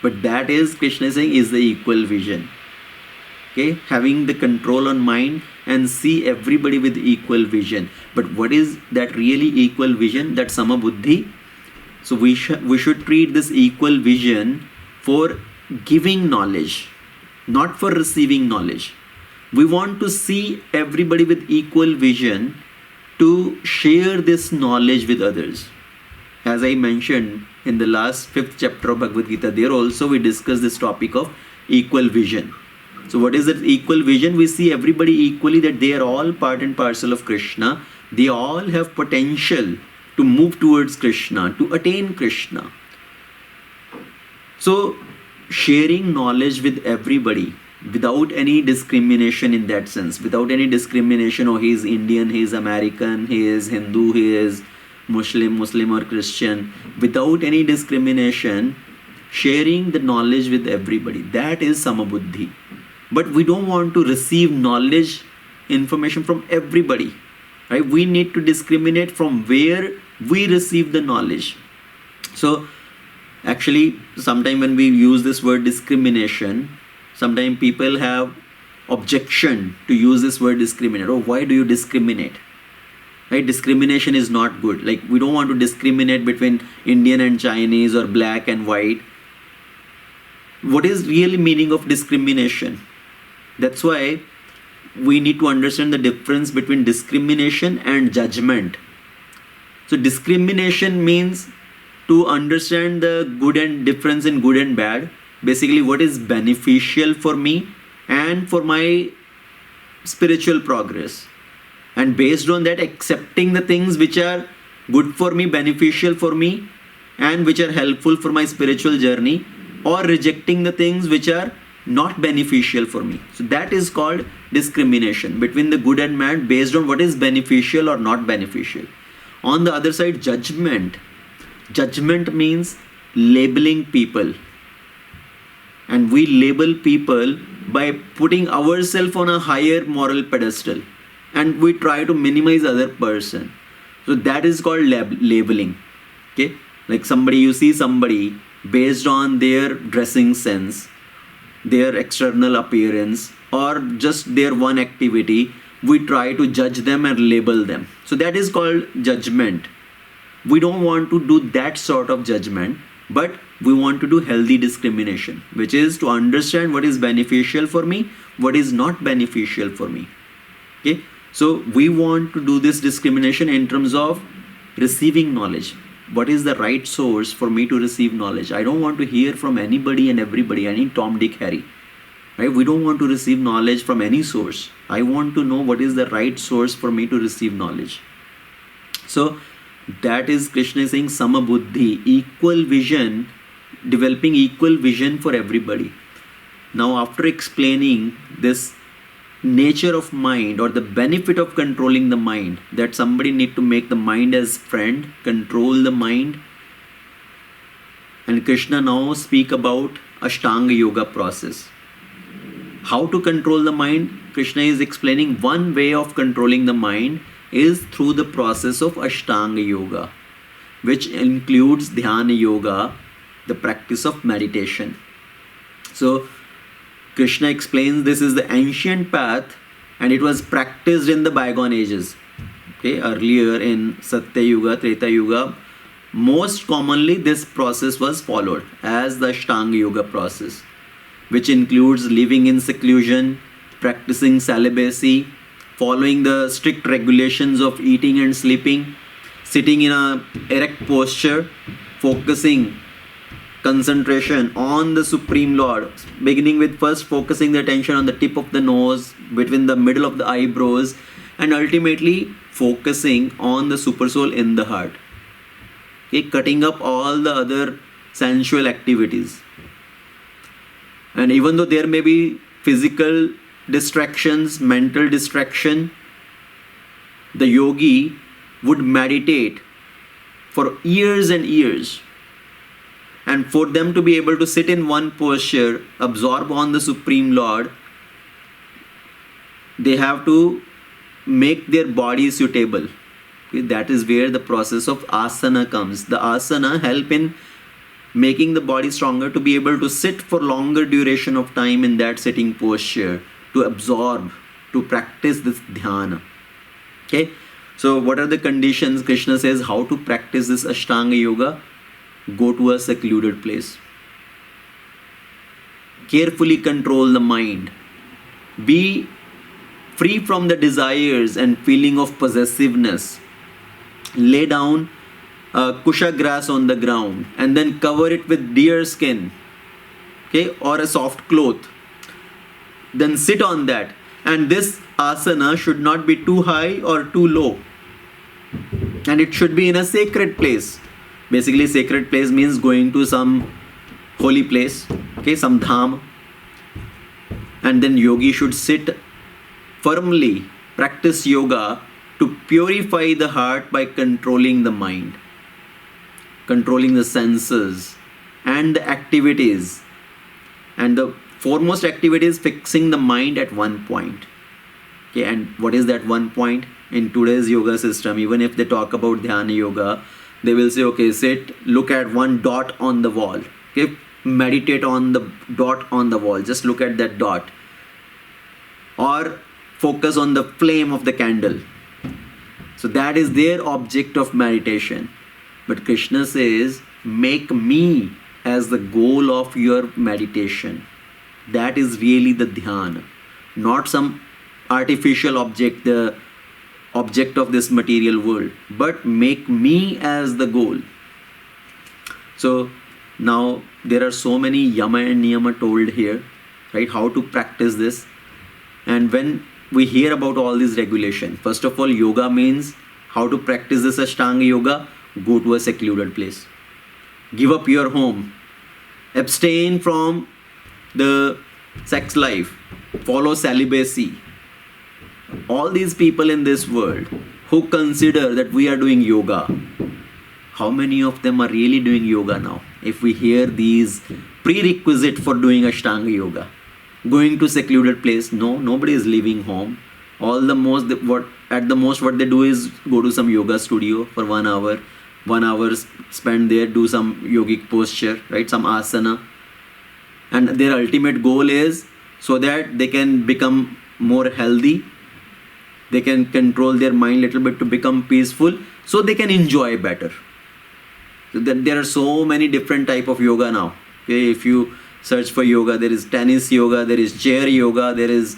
But that is, Krishna is saying, is the equal vision. Okay, having the control on mind and see everybody with equal vision. But what is that really equal vision? That Samabuddhi. So we should treat this equal vision for giving knowledge, not for receiving knowledge. We want to see everybody with equal vision to share this knowledge with others. As I mentioned, in the last 5th chapter of Bhagavad Gita, there also we discuss this topic of equal vision. So what is that equal vision? We see everybody equally, that they are all part and parcel of Krishna. They all have potential to move towards Krishna, to attain Krishna. So sharing knowledge with everybody without any discrimination in that sense, without any discrimination, oh, he is Indian, he is American, he is Hindu, he is Muslim or Christian, without any discrimination, sharing the knowledge with everybody, that is samabuddhi. But we don't want to receive knowledge, information from everybody, right? We need to discriminate from where we receive the knowledge. So actually, sometimes when we use this word discrimination, sometimes people have objection to use this word discriminate. Oh, why do you discriminate? Right? Discrimination is not good. Like, we don't want to discriminate between Indian and Chinese or black and white. What is really meaning of discrimination? That's why we need to understand the difference between discrimination and judgment. So discrimination means to understand the good and difference in good and bad. Basically, what is beneficial for me and for my spiritual progress. And based on that, accepting the things which are good for me, beneficial for me, and which are helpful for my spiritual journey, or rejecting the things which are not beneficial for me. So that is called discrimination between the good and bad based on what is beneficial or not beneficial. On the other side, judgment. Judgment means labeling people. And we label people by putting ourselves on a higher moral pedestal. And we try to minimize other person. So that is called labeling. Okay? Like you see somebody based on their dressing sense, their external appearance, or just their one activity, we try to judge them and label them. So that is called judgment. We don't want to do that sort of judgment, but we want to do healthy discrimination, which is to understand what is beneficial for me, what is not beneficial for me. Okay? So we want to do this discrimination in terms of receiving knowledge. What is the right source for me to receive knowledge? I don't want to hear from anybody and everybody, any Tom, Dick, Harry. Right? We don't want to receive knowledge from any source. I want to know what is the right source for me to receive knowledge. So that is Krishna is saying samabuddhi, equal vision, developing equal vision for everybody. Now after explaining this nature of mind or the benefit of controlling the mind, that somebody need to make the mind as friend, control the mind, and Krishna now speak about Ashtanga Yoga process. How to control the mind? Krishna is explaining one way of controlling the mind is through the process of Ashtanga Yoga, which includes Dhyana Yoga, the practice of meditation. So Krishna explains this is the ancient path and it was practiced in the bygone ages. Okay, earlier in Satya Yuga, Treta Yuga, most commonly this process was followed as the Ashtanga Yoga process, which includes living in seclusion, practicing celibacy, following the strict regulations of eating and sleeping, sitting in a erect posture, focusing concentration on the Supreme Lord, beginning with first focusing the attention on the tip of the nose, between the middle of the eyebrows, and ultimately focusing on the Supersoul in the heart. Okay, cutting up all the other sensual activities. And even though there may be physical distractions, mental distraction, the yogi would meditate for years and years. And for them to be able to sit in one posture, absorb on the Supreme Lord, they have to make their body suitable. Okay, that is where the process of asana comes. The asana help in making the body stronger to be able to sit for longer duration of time in that sitting posture, to absorb, to practice this dhyana. Okay, so what are the conditions? Krishna says how to practice this Ashtanga Yoga. Go to a secluded place. Carefully control the mind. Be free from the desires and feeling of possessiveness. Lay down kusha grass on the ground and then cover it with deer skin, okay, or a soft cloth. Then sit on that. And this asana should not be too high or too low. And it should be in a sacred place. Basically, sacred place means going to some holy place, okay, some dham. And then yogi should sit firmly, practice yoga to purify the heart by controlling the mind, controlling the senses and the activities. And the foremost activity is fixing the mind at one point. Okay, and what is that one point? In today's yoga system, even if they talk about Dhyana Yoga, they will say, okay, sit, look at one dot on the wall. Okay, meditate on the dot on the wall. Just look at that dot. Or focus on the flame of the candle. So that is their object of meditation. But Krishna says, make me as the goal of your meditation. That is really the dhyana, not some artificial object, the object of this material world, but make me as the goal. So now there are so many yama and niyama told here, right? How to practice this. And when we hear about all these regulation, first of all, yoga means how to practice this Ashtanga Yoga. Go to a secluded place. Give up your home. Abstain from the sex life. Follow celibacy. All these people in this world who consider that we are doing yoga, how many of them are really doing yoga now? If we hear these prerequisites for doing Ashtanga Yoga, going to secluded place, no, nobody is leaving home. All the most, what they do is go to some yoga studio for 1 hour. 1 hour spend there, do some yogic posture, right? Some asana. And their ultimate goal is so that they can become more healthy. They can control their mind a little bit to become peaceful, so they can enjoy better. So there are so many different type of yoga now. Okay, if you search for yoga, there is tennis yoga, there is chair yoga, there is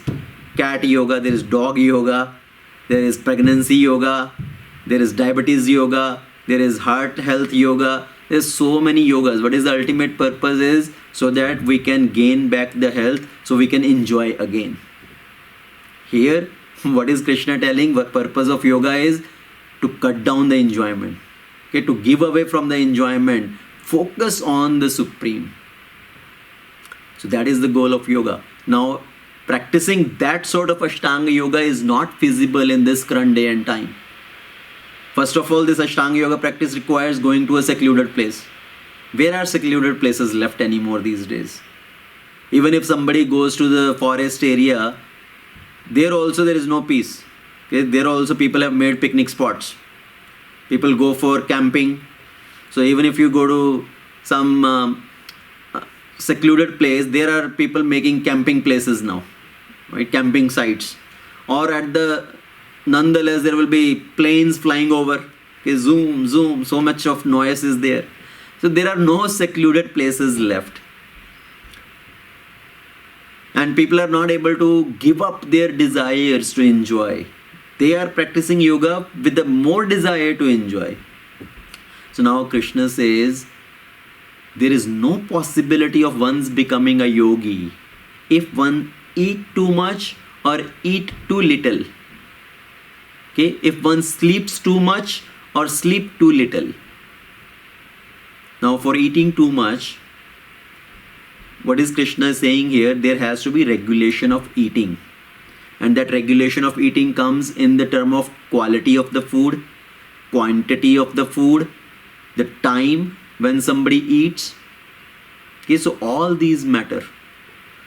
cat yoga, there is dog yoga, there is pregnancy yoga, there is diabetes yoga, there is heart health yoga. There's so many yogas. What is the ultimate purpose is so that we can gain back the health, so we can enjoy again. Here, what is Krishna telling? What purpose of yoga is to cut down the enjoyment. Okay, to give away from the enjoyment. Focus on the Supreme. So that is the goal of yoga. Now, practicing that sort of Ashtanga Yoga is not feasible in this current day and time. First of all, this Ashtanga Yoga practice requires going to a secluded place. Where are secluded places left anymore these days? Even if somebody goes to the forest area, there also there is no peace. Okay? There also people have made picnic spots. People go for camping. So even if you go to some secluded place, there are people making camping places now, right? Camping sites. Or nonetheless, there will be planes flying over. Okay, zoom, zoom, so much of noise is there. So there are no secluded places left. And people are not able to give up their desires to enjoy. They are practicing yoga with the more desire to enjoy. So now Krishna says, there is no possibility of one's becoming a yogi if one eat too much or eat too little. Okay, if one sleeps too much or sleep too little. Now for eating too much, what is Krishna saying here? There has to be regulation of eating. And that regulation of eating comes in the term of quality of the food, quantity of the food, the time when somebody eats. Okay, so all these matter.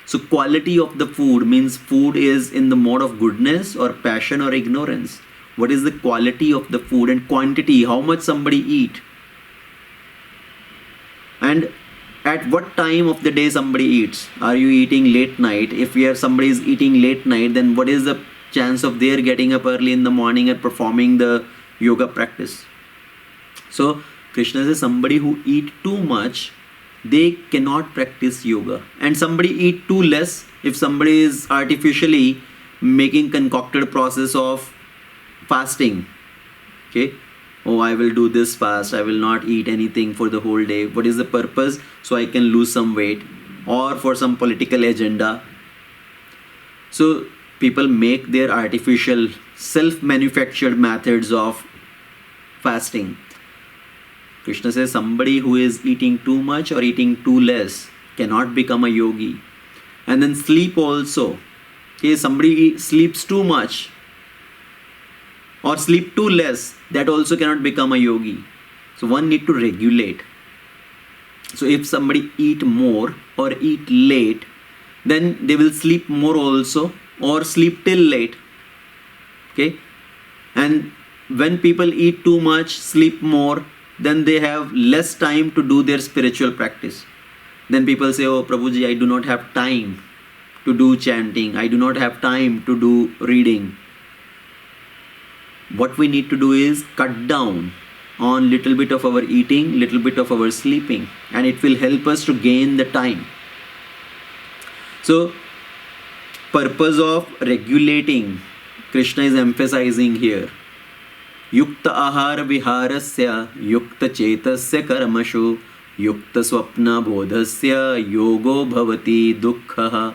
So quality of the food means food is in the mode of goodness or passion or ignorance. What is the quality of the food? And quantity, how much somebody eat. And at what time of the day somebody eats. Are you eating late night? If somebody is eating late night, then what is the chance of their getting up early in the morning and performing the yoga practice? So Krishna says somebody who eat too much, they cannot practice yoga. And somebody eat too less, if somebody is artificially making concocted process of fasting, okay, oh, I will do this fast, I will not eat anything for the whole day. What is the purpose? So I can lose some weight, or for some political agenda. So people make their artificial, self-manufactured methods of fasting. Krishna says somebody who is eating too much or eating too less cannot become a yogi. And then sleep also. Okay, somebody sleeps too much or sleep too less, that also cannot become a yogi. So one need to regulate. So if somebody eat more or eat late, then they will sleep more also, or sleep till late. Okay, and when people eat too much, sleep more, then they have less time to do their spiritual practice. Then people say, oh Prabhuji, I do not have time to do chanting, I do not have time to do reading. What we need to do is cut down on little bit of our eating, little bit of our sleeping, and it will help us to gain the time. So purpose of regulating, Krishna is emphasizing here. Yukta ahara viharasya yukta chetasya karmashu yukta swapna bodhasya yogo bhavati dukkha.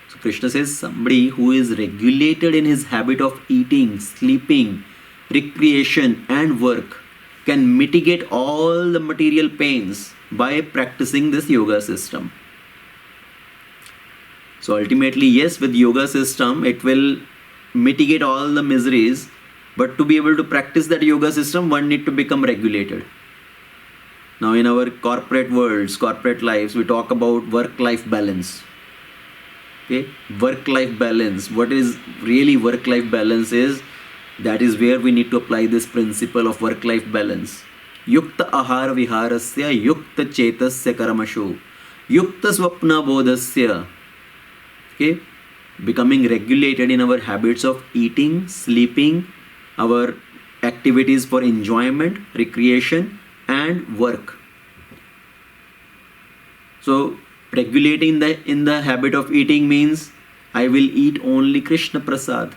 So Krishna says somebody who is regulated in his habit of eating, sleeping, recreation and work can mitigate all the material pains by practicing this yoga system. So ultimately, yes, with yoga system, it will mitigate all the miseries, but to be able to practice that yoga system, one need to become regulated. Now in our corporate worlds, corporate lives, we talk about work-life balance. Okay, work-life balance. What is really work-life balance is, that is where we need to apply this principle of work-life balance. Yukta ahara viharasya yukta chetasya karmashu yukta swapna bodhasya. Okay, becoming regulated in our habits of eating, sleeping, our activities for enjoyment, recreation and work. So regulating in the habit of eating means I will eat only Krishna Prasad.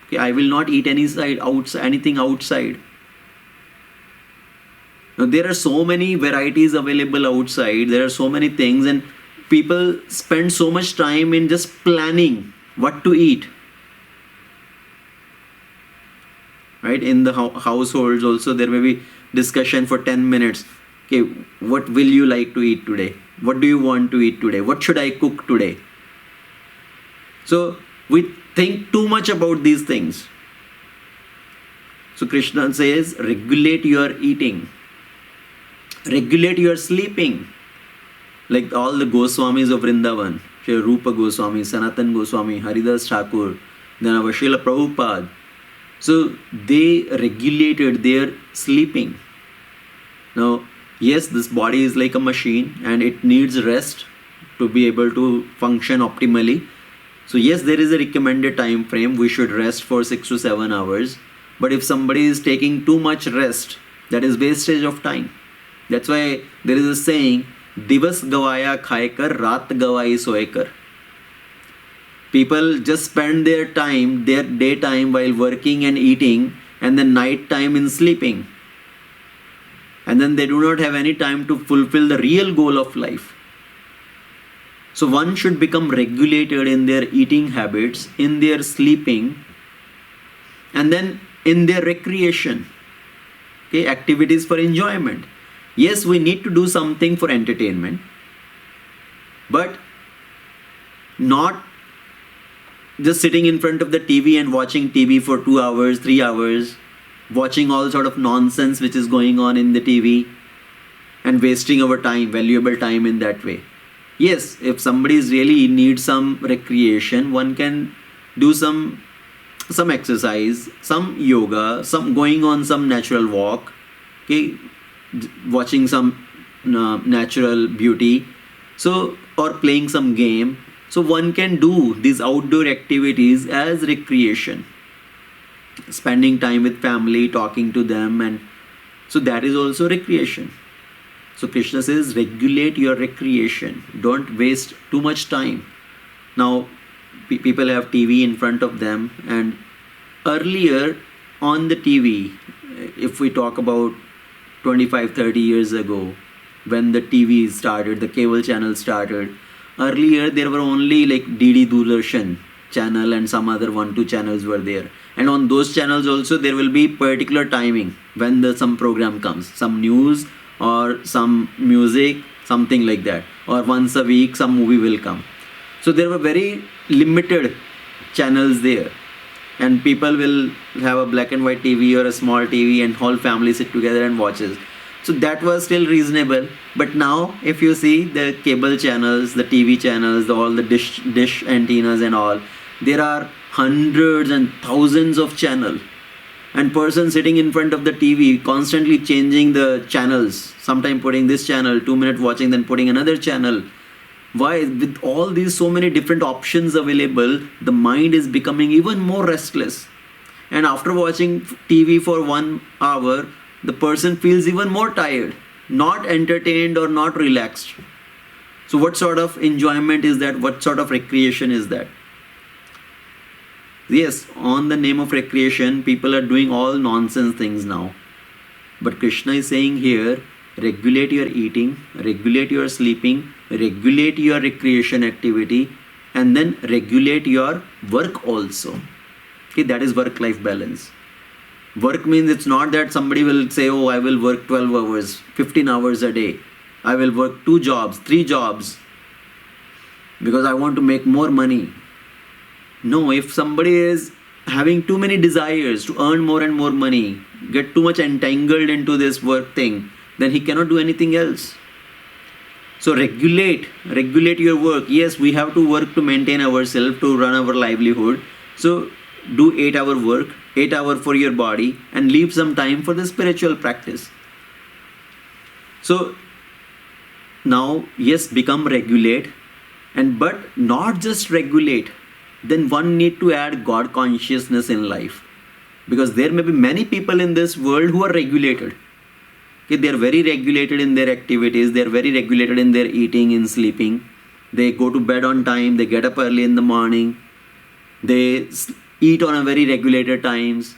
Okay, I will not eat anything outside. Now there are so many varieties available outside. There are so many things, and people spend so much time in just planning what to eat. Right? In the households also there may be discussion for 10 minutes. Okay, what will you like to eat today? What do you want to eat today? What should I cook today? So we think too much about these things. So Krishna says, regulate your eating, regulate your sleeping. Like all the Goswamis of Vrindavan, Srila Rupa Goswami, Sanatan Goswami, Haridas Thakur, then our Srila Prabhupada. So they regulated their sleeping. Now, yes, this body is like a machine and it needs rest to be able to function optimally. So yes, there is a recommended time frame. We should rest for 6 to 7 hours. But if somebody is taking too much rest, that is wastage of time. That's why there is a saying, Divas gavaya khaikar, raat gavai soekar. People just spend their time, their daytime while working and eating, and then night time in sleeping. And then they do not have any time to fulfill the real goal of life. So one should become regulated in their eating habits, in their sleeping, and then in their recreation. Okay, activities for enjoyment. Yes, we need to do something for entertainment, but not just sitting in front of the TV and watching TV for 2 hours, 3 hours, watching all sort of nonsense which is going on in the TV and wasting our time, valuable time in that way. Yes, if somebody really needs some recreation, one can do some exercise, some yoga, some going on some natural walk, okay, watching some natural beauty, so, or playing some game. So one can do these outdoor activities as recreation, spending time with family, talking to them, and so that is also recreation. So Krishna says, regulate your recreation, don't waste too much time. Now people have TV in front of them, and earlier on the TV, if we talk about 25-30 years ago, when the TV started, the cable channel started, earlier there were only like DD Doordarshan channel and some other 1-2 channels were there. And on those channels also there will be particular timing when some program comes, some news or some music, something like that. Or once a week some movie will come. So there were very limited channels there. And people will have a black and white TV or a small TV and whole family sit together and watches. So that was still reasonable. But now if you see the cable channels, the TV channels, all the dish antennas and all, there are hundreds and thousands of channels. And person sitting in front of the TV constantly changing the channels. Sometime putting this channel, 2 minutes watching, then putting another channel. Why? With all these so many different options available, the mind is becoming even more restless. And after watching TV for 1 hour, the person feels even more tired, not entertained or not relaxed. So what sort of enjoyment is that? What sort of recreation is that? Yes, on the name of recreation, people are doing all nonsense things now. But Krishna is saying here, regulate your eating, regulate your sleeping, regulate your recreation activity, and then regulate your work also. Okay, that is work-life balance. Work means it's not that somebody will say, oh, I will work 12 hours, 15 hours a day. I will work 2 jobs, 3 jobs because I want to make more money. No, if somebody is having too many desires to earn more and more money, get too much entangled into this work thing, then he cannot do anything else. So regulate your work. Yes, we have to work to maintain ourselves, to run our livelihood. So do 8-hour work, 8 hours for your body, and leave some time for the spiritual practice. So now, yes, become regulate, but not just regulate. Then one need to add God consciousness in life. Because there may be many people in this world who are regulated. Okay, they are very regulated in their activities. They are very regulated in their eating and sleeping. They go to bed on time. They get up early in the morning. They eat on a very regulated times.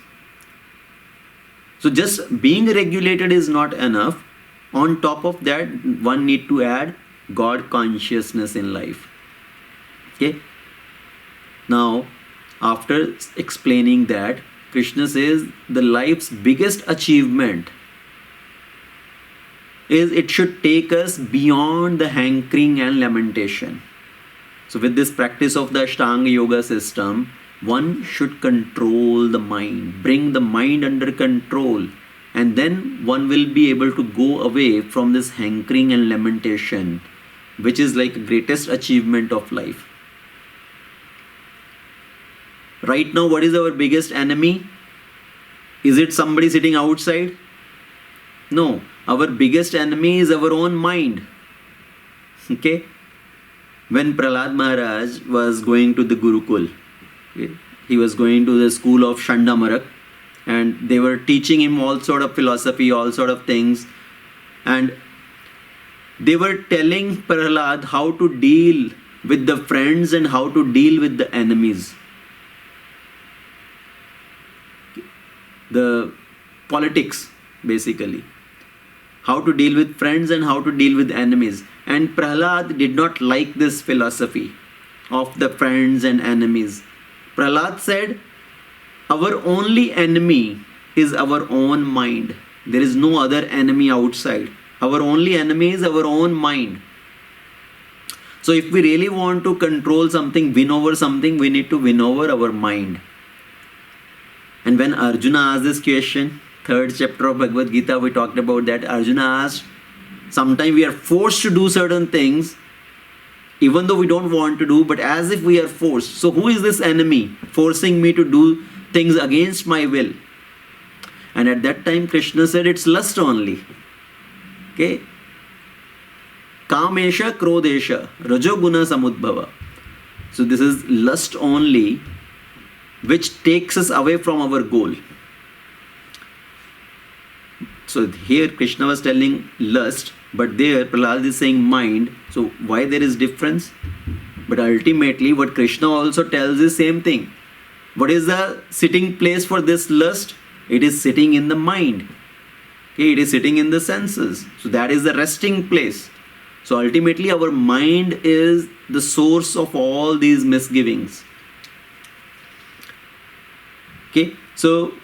So just being regulated is not enough. On top of that, one need to add God consciousness in life. Okay. Now, after explaining that, Krishna says the life's biggest achievement is it should take us beyond the hankering and lamentation. So with this practice of the Ashtanga Yoga system, one should control the mind, bring the mind under control, and then one will be able to go away from this hankering and lamentation, which is like the greatest achievement of life. Right now, what is our biggest enemy? Is it somebody sitting outside? No, our biggest enemy is our own mind. Okay? When Prahlad Maharaj was going to the Gurukul, okay, he was going to the school of Shandamarak, and they were teaching him all sort of philosophy, all sort of things, and they were telling Prahlad how to deal with the friends and how to deal with the enemies. The politics, basically. How to deal with friends and how to deal with enemies. And Prahlad did not like this philosophy of the friends and enemies. Prahlad said, our only enemy is our own mind. There is no other enemy outside. Our only enemy is our own mind. So if we really want to control something, win over something, we need to win over our mind. And when Arjuna asked this question, 3rd chapter of Bhagavad Gita, we talked about that. Arjuna asked, sometimes we are forced to do certain things, even though we don't want to do, but as if we are forced. So who is this enemy forcing me to do things against my will? And at that time, Krishna said, it's lust only. Okay? Kamesha krodesha rajoguna samudbhava. So this is lust only, which takes us away from our goal. So here Krishna was telling lust, but there Prahlad is saying mind. So why there is difference? But ultimately what Krishna also tells is same thing. What is the sitting place for this lust? It is sitting in the mind. Okay, it is sitting in the senses. So that is the resting place. So ultimately our mind is the source of all these misgivings. Okay, so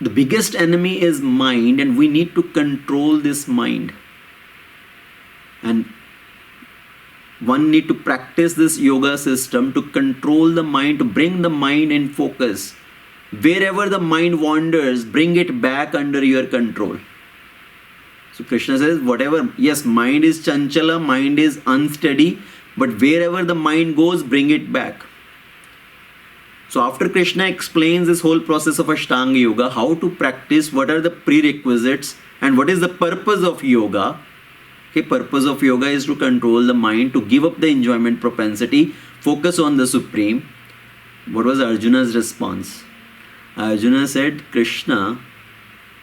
the biggest enemy is mind, and we need to control this mind. And one need to practice this yoga system to control the mind, to bring the mind in focus. Wherever the mind wanders, bring it back under your control. So Krishna says, whatever, yes, mind is chanchala, mind is unsteady, but wherever the mind goes, bring it back. So after Krishna explains this whole process of Ashtanga Yoga, how to practice, what are the prerequisites, and what is the purpose of yoga. Okay, purpose of yoga is to control the mind, to give up the enjoyment propensity, focus on the Supreme. What was Arjuna's response? Arjuna said, Krishna,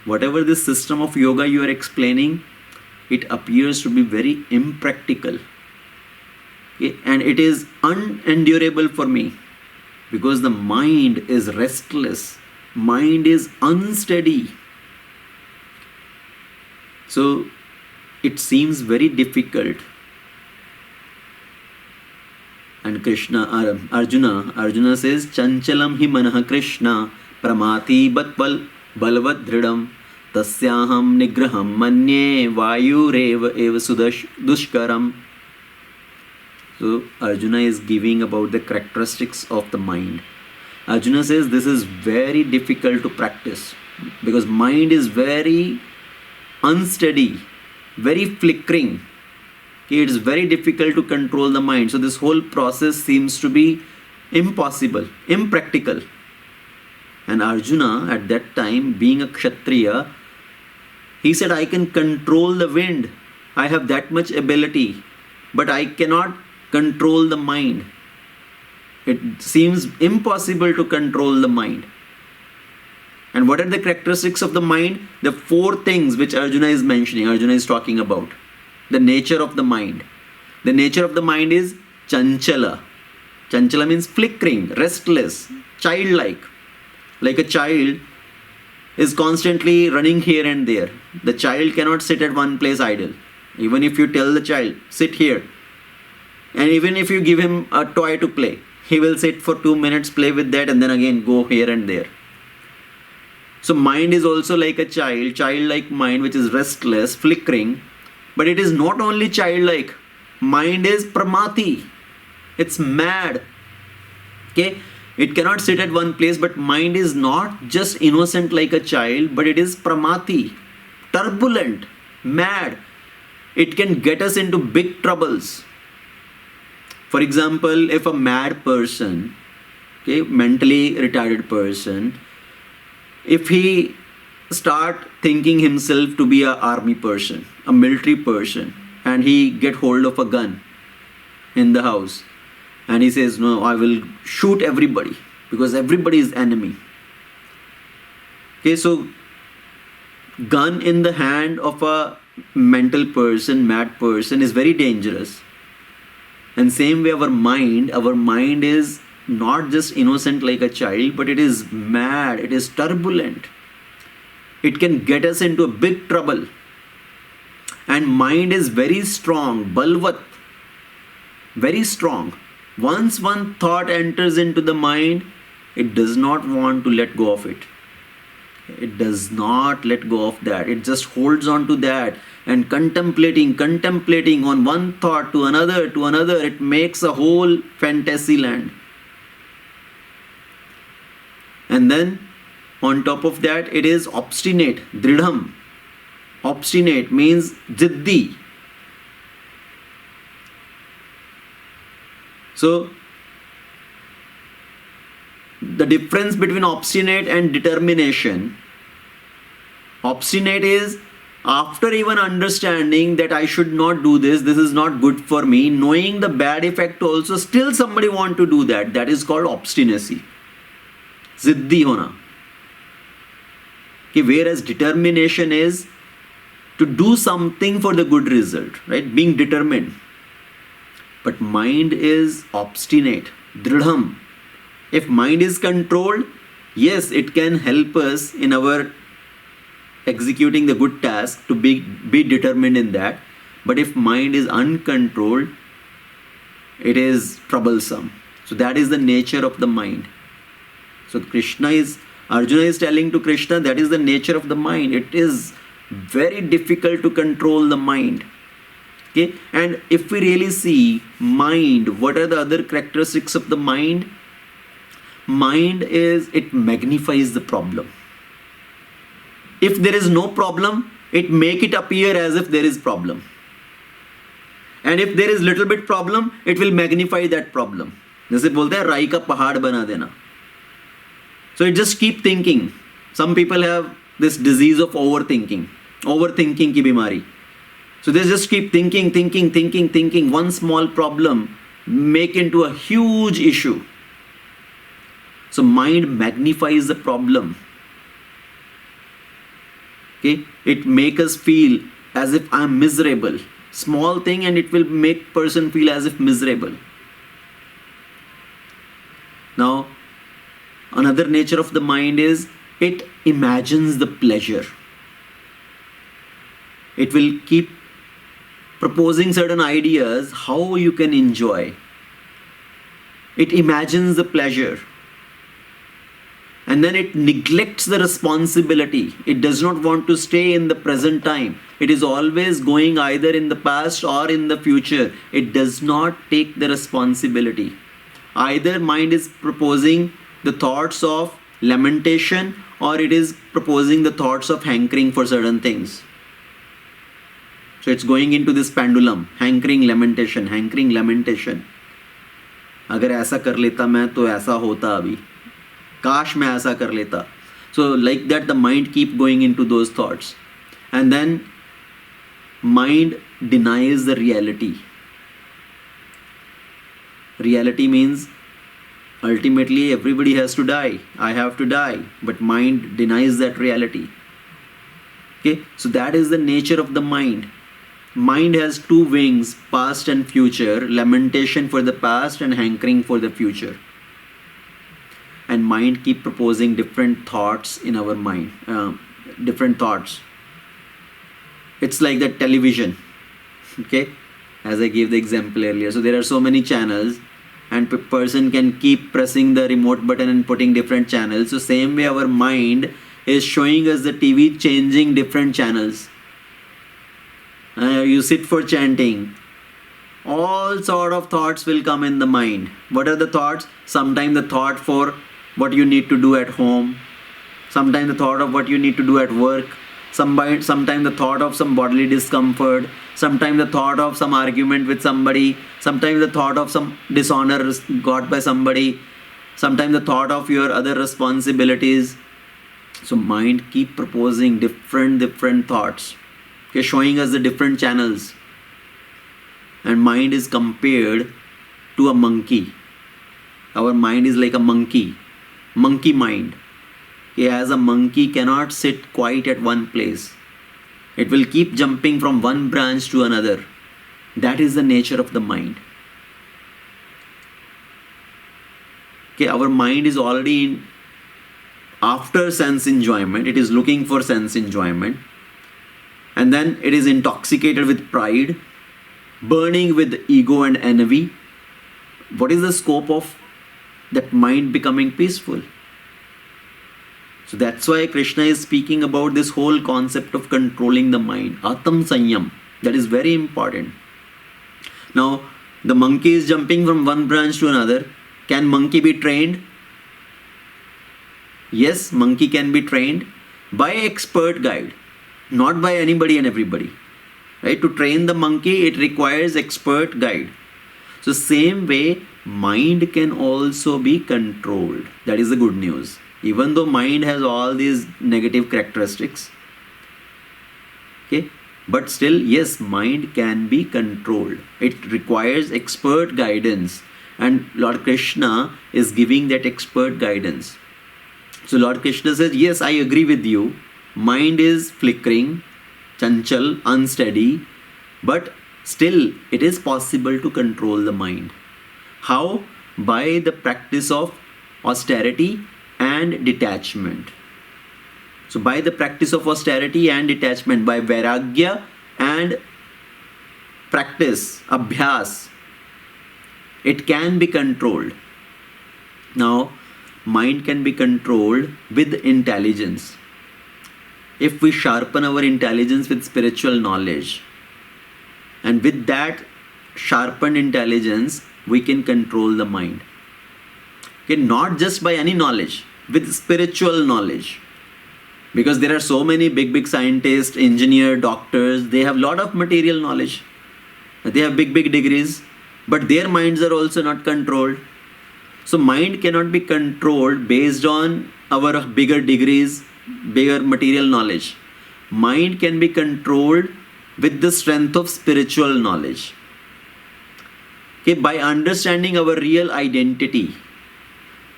whatever this system of yoga you are explaining, it appears to be very impractical. Okay? And it is unendurable for me because the mind is restless, mind is unsteady. So it seems very difficult. And Arjuna says, Chanchalam hi manah Krishna pramati balvat dridam tasyaham nigraham manye vayureva eva dushkaram. So Arjuna is giving about the characteristics of the mind. Arjuna says this is very difficult to practice because mind is very unsteady, very flickering. It is very difficult to control the mind. So this whole process seems to be impossible, impractical. And Arjuna at that time, being a Kshatriya, he said, I can control the wind. I have that much ability, but I cannot control the mind. It seems impossible to control the mind. And what are the characteristics of the mind? The four things which Arjuna is mentioning, Arjuna is talking about. The nature of the mind. The nature of the mind is chanchala. Chanchala means flickering, restless, childlike. Like a child is constantly running here and there. The child cannot sit at one place idle. Even if you tell the child, sit here. And even if you give him a toy to play, he will sit for 2 minutes, play with that, and then again go here and there. So mind is also like a child, childlike mind, which is restless, flickering. But it is not only childlike. Mind is pramati. It's mad. Okay? It cannot sit at one place, but mind is not just innocent like a child, but it is pramati, turbulent, mad. It can get us into big troubles. For example, if a mad person, okay, mentally retarded person, if he start thinking himself to be an army person, a military person, and he get hold of a gun in the house, and he says, no, I will shoot everybody because everybody is enemy. Okay, so gun in the hand of a mental person, mad person, is very dangerous. And same way our mind is not just innocent like a child, but it is mad, it is turbulent. It can get us into a big trouble. And mind is very strong, balvat, very strong. Once one thought enters into the mind, it does not want to let go of it. It does not let go of that. It just holds on to that and contemplating on one thought to another, it makes a whole fantasy land. And then on top of that, it is obstinate, dridham. Obstinate means jiddi. So, the difference between obstinate and determination. Obstinate is after even understanding that I should not do this, this is not good for me, knowing the bad effect also, still somebody want to do that. That is called obstinacy. Ziddi hona. Okay, whereas determination is to do something for the good result, right? Being determined. But mind is obstinate, dridham. If mind is controlled, Yes, it can help us in our executing the good task to be determined in that. But if mind is uncontrolled, it is troublesome. So that is the nature of the mind. So Arjuna is telling to Krishna, that is the nature of the mind. It is very difficult to control the mind. Okay, and if we really see mind, what are the other characteristics of the mind? Mind is, it magnifies the problem. If there is no problem, it make it appear as if there is problem. And if there is little bit problem, it will magnify that problem. जैसे बोलते हैं राई का पहाड़ बना देना. So it just keep thinking. Some people have this disease of overthinking की बीमारी. So they just keep thinking. One small problem make into a huge issue. So mind magnifies the problem. Okay, it make us feel as if I am miserable. Small thing and it will make person feel as if miserable. Now, another nature of the mind is it imagines the pleasure. It will keep proposing certain ideas how you can enjoy. It imagines the pleasure. And then it neglects the responsibility. It does not want to stay in the present time. It is always going either in the past or in the future. It does not take the responsibility. Either mind is proposing the thoughts of lamentation or it is proposing the thoughts of hankering for certain things. So it's going into this pendulum, hankering, lamentation. अगर ऐसा कर लेता मैं तो ऐसा होता अभी. काश मैं ऐसा कर लेता. So like that the mind keep going into those thoughts. And then mind denies the reality. Reality means ultimately everybody has to die. I have to die. But mind denies that reality. Okay, so that is the nature of the mind. Mind has two wings, past and future, lamentation for the past and hankering for the future. And mind keep proposing different thoughts in our mind, different thoughts. It's like that television, okay, as I gave the example earlier. So there are so many channels and person can keep pressing the remote button and putting different channels. So same way our mind is showing us the TV changing different channels. You sit for chanting, all sort of thoughts will come in the mind. What are the thoughts? Sometimes the thought for what you need to do at home, sometimes the thought of what you need to do at work, sometimes the thought of some bodily discomfort, sometimes the thought of some argument with somebody, sometimes the thought of some dishonor got by somebody, sometimes the thought of your other responsibilities. So mind keep proposing different thoughts, okay, showing us the different channels. And mind is compared to a monkey. Our mind is like a monkey mind. Okay, as a monkey cannot sit quiet at one place. It will keep jumping from one branch to another. That is the nature of the mind. Okay, our mind is already after sense enjoyment. It is looking for sense enjoyment. And then it is intoxicated with pride, burning with ego and envy. What is the scope of that mind becoming peaceful? So that's why Krishna is speaking about this whole concept of controlling the mind. Atam Sanyam. That is very important. Now, the monkey is jumping from one branch to another. Can monkey be trained? Yes, monkey can be trained by expert guide, not by anybody and everybody. Right? To train the monkey, it requires expert guide. So same way, mind can also be controlled. That is the good news. Even though mind has all these negative characteristics, okay, but still, yes, mind can be controlled. It requires expert guidance. And Lord Krishna is giving that expert guidance. So Lord Krishna says, yes, I agree with you. Mind is flickering, chanchal, unsteady, but still it is possible to control the mind. How? By the practice of austerity and detachment. So by the practice of austerity and detachment, by vairagya and practice, abhyas, it can be controlled. Now, mind can be controlled with intelligence. If we sharpen our intelligence with spiritual knowledge, and with that sharpened intelligence, we can control the mind. Okay, not just by any knowledge, with spiritual knowledge. Because there are so many big scientists, engineers, doctors, they have a lot of material knowledge. They have big degrees, but their minds are also not controlled. So mind cannot be controlled based on our bigger degrees, bigger material knowledge. Mind can be controlled with the strength of spiritual knowledge. Okay, by understanding our real identity.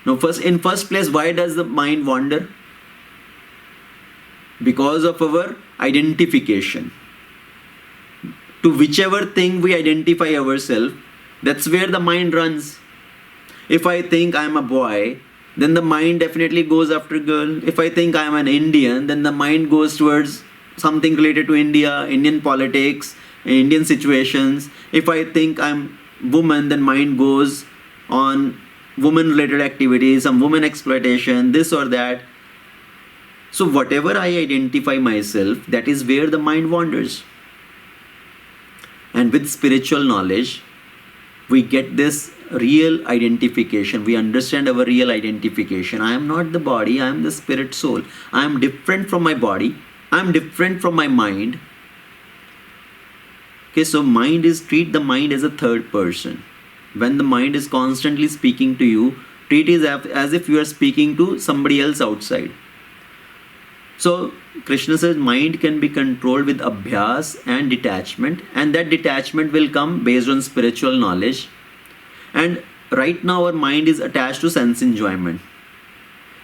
Now, in first place, why does the mind wander? Because of our identification. To whichever thing we identify ourselves, that's where the mind runs. If I think I'm a boy, then the mind definitely goes after girl. If I think I'm an Indian, then the mind goes towards something related to India, Indian politics, Indian situations. If I think I'm woman, then mind goes on woman related activities, some woman exploitation, this or that. So whatever I identify myself, that is where the mind wanders. And with spiritual knowledge, we get this real identification. We understand our real identification. I am not the body, I am the spirit soul. I am different from my body. I am different from my mind. Okay, so treat the mind as a third person. When the mind is constantly speaking to you, treat it as if you are speaking to somebody else outside. So Krishna says mind can be controlled with abhyas and detachment, and that detachment will come based on spiritual knowledge. And right now our mind is attached to sense enjoyment.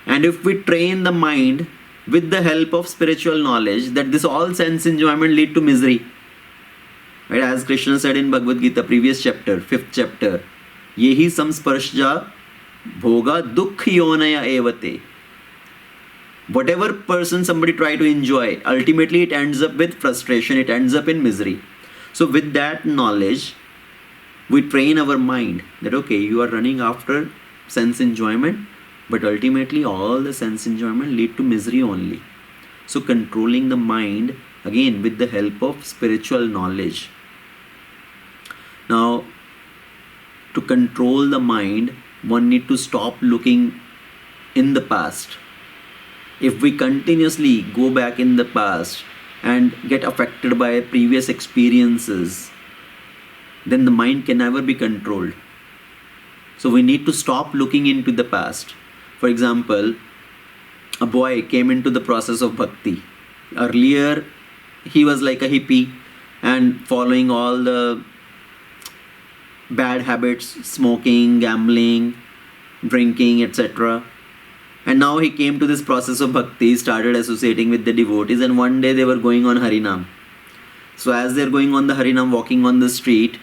And if we train the mind with the help of spiritual knowledge, that this all sense enjoyment lead to misery. Right? As Krishna said in Bhagavad Gita, previous chapter, 5th chapter, yehi samsparshja bhoga dukh yonaya evate. Whatever person somebody try to enjoy, ultimately it ends up with frustration, it ends up in misery. So with that knowledge, we train our mind that okay, you are running after sense enjoyment, but ultimately all the sense enjoyment lead to misery only. So controlling the mind, again with the help of spiritual knowledge. Now, to control the mind, one need to stop looking in the past. If we continuously go back in the past and get affected by previous experiences, then the mind can never be controlled. So we need to stop looking into the past. For example, a boy came into the process of bhakti. Earlier, he was like a hippie and following all the bad habits, smoking, gambling, drinking, etc. And now he came to this process of bhakti, started associating with the devotees, and one day they were going on Harinam. So as they're going on the Harinam, walking on the street,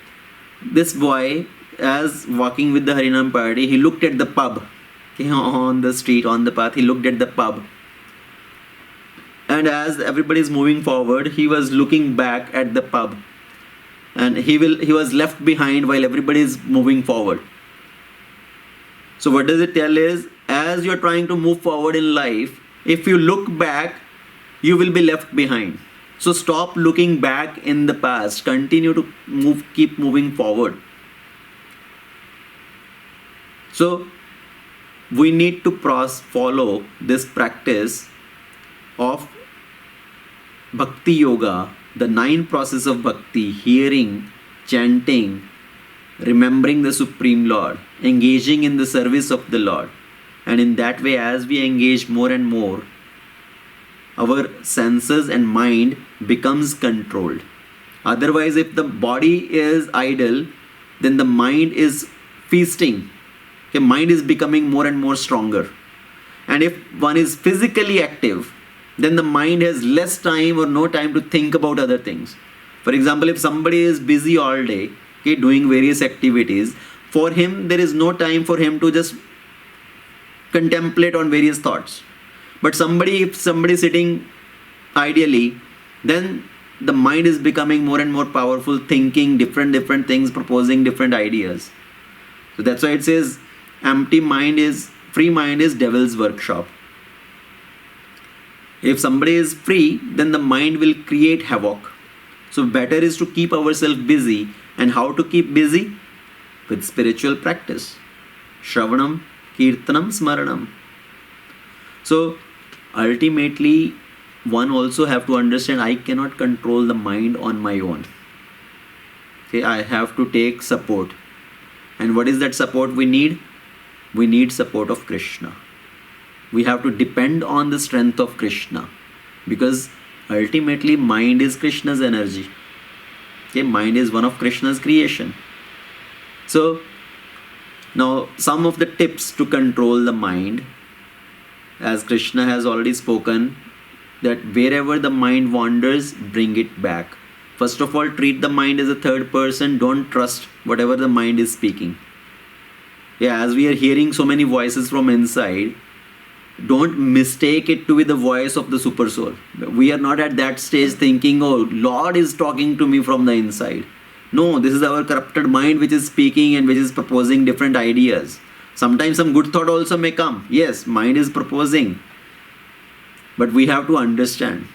this boy, as walking with the Harinam party, he looked at the pub. Okay, on the street, on the path, he looked at the pub. And as everybody is moving forward, he was looking back at the pub. And he was left behind while everybody is moving forward. So what does it tell is, as you're trying to move forward in life, if you look back, you will be left behind. So stop looking back in the past. Continue to keep moving forward. So we need to follow this practice of Bhakti Yoga, the 9 process of Bhakti: hearing, chanting, remembering the Supreme Lord, engaging in the service of the Lord. And in that way, as we engage more and more, our senses and mind becomes controlled. Otherwise, if the body is idle, then the mind is feasting. Okay, mind is becoming more and more stronger. And if one is physically active, then the mind has less time or no time to think about other things. For example, if somebody is busy all day, okay, doing various activities, for him there is no time for him to just contemplate on various thoughts. But if somebody is sitting ideally, then the mind is becoming more and more powerful, thinking different things, proposing different ideas. So that's why it says free mind is devil's workshop. If somebody is free, then the mind will create havoc. So better is to keep ourselves busy. And how to keep busy? With spiritual practice. Shravanam, Kirtanam, Smaranam. So ultimately, one also have to understand I cannot control the mind on my own. Okay, I have to take support. And what is that support we need? We need support of Krishna. We have to depend on the strength of Krishna. Because ultimately mind is Krishna's energy. Okay, mind is one of Krishna's creation. So now some of the tips to control the mind, as Krishna has already spoken, that wherever the mind wanders, bring it back. First of all, treat the mind as a third person. Don't trust whatever the mind is speaking. Yeah, as we are hearing so many voices from inside, don't mistake it to be the voice of the super soul. We are not at that stage thinking, oh, Lord is talking to me from the inside. No, this is our corrupted mind which is speaking and which is proposing different ideas. Sometimes some good thought also may come. Yes, mind is proposing. But we have to understand.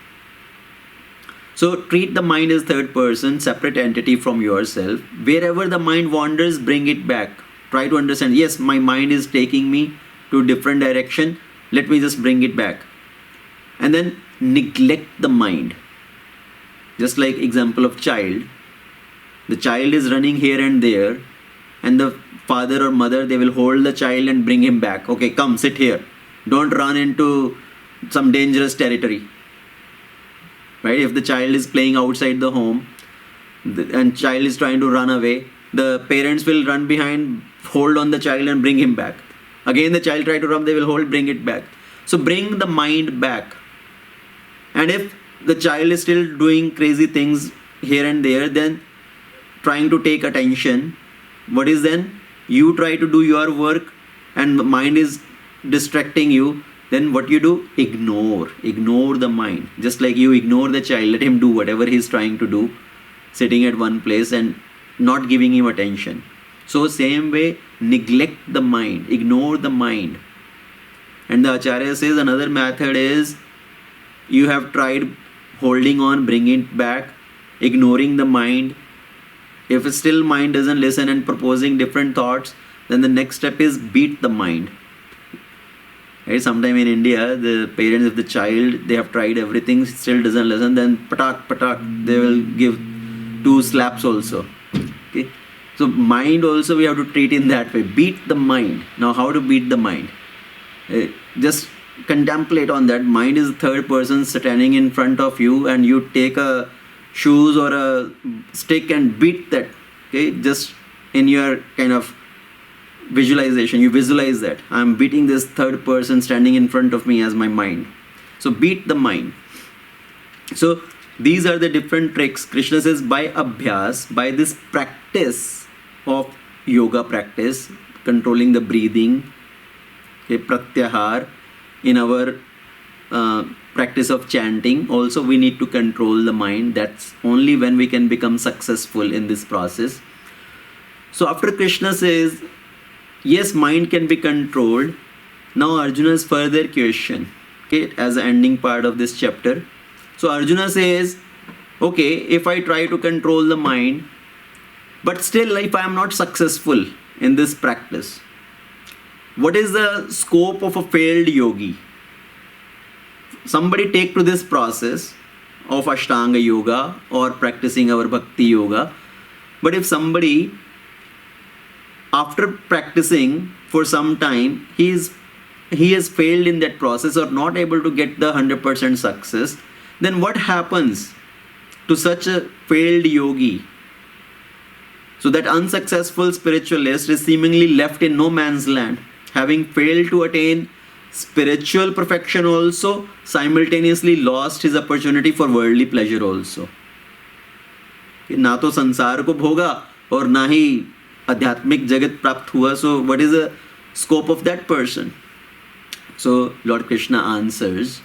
So treat the mind as third person, separate entity from yourself. Wherever the mind wanders, bring it back. Try to understand, yes, my mind is taking me to a different direction. Let me just bring it back. And then neglect the mind. Just like example of child. The child is running here and there. And the father or mother, they will hold the child and bring him back. Okay, come, sit here. Don't run into some dangerous territory. Right? If the child is playing outside the home and child is trying to run away, the parents will run behind, hold on the child and bring him back. Again the child try to run, they will hold, bring it back. So bring the mind back. And if the child is still doing crazy things here and there, then trying to take attention, what is then? You try to do your work and the mind is distracting you. Then what you do? Ignore the mind. Just like you ignore the child, let him do whatever he is trying to do, sitting at one place and not giving him attention. So same way, neglect the mind, ignore the mind. And the Acharya says another method is, you have tried holding on, bringing it back, ignoring the mind. If still mind doesn't listen and proposing different thoughts, then the next step is beat the mind. Right? Sometime in India, the parents of the child, they have tried everything, still doesn't listen, then patak, they will give 2 slaps also. Okay? So mind also we have to treat in that way. Beat the mind. Now how to beat the mind? Just contemplate on that. Mind is the third person standing in front of you and you take a shoes or a stick and beat that. Okay? Just in your kind of visualization, you visualize that. I'm beating this third person standing in front of me as my mind. So beat the mind. So these are the different tricks. Krishna says by abhyas, by this practice of yoga practice, controlling the breathing, okay, pratyahar, in our practice of chanting, also we need to control the mind. That's only when we can become successful in this process. So after Krishna says, yes, mind can be controlled. Now Arjuna's further question, okay, as the ending part of this chapter. So Arjuna says, okay, if I try to control the mind, but still if I am not successful in this practice, what is the scope of a failed yogi? Somebody take to this process of Ashtanga Yoga or practicing our Bhakti Yoga. But if somebody, after practicing for some time, he has failed in that process or not able to get the 100% success, then what happens to such a failed yogi? So that unsuccessful spiritualist is seemingly left in no man's land, having failed to attain spiritual perfection also, simultaneously lost his opportunity for worldly pleasure also. ना तो संसार को भोगा और ना ही आध्यात्मिक जगत प्राप्त हुआ. So what is the scope of that person? So Lord Krishna answers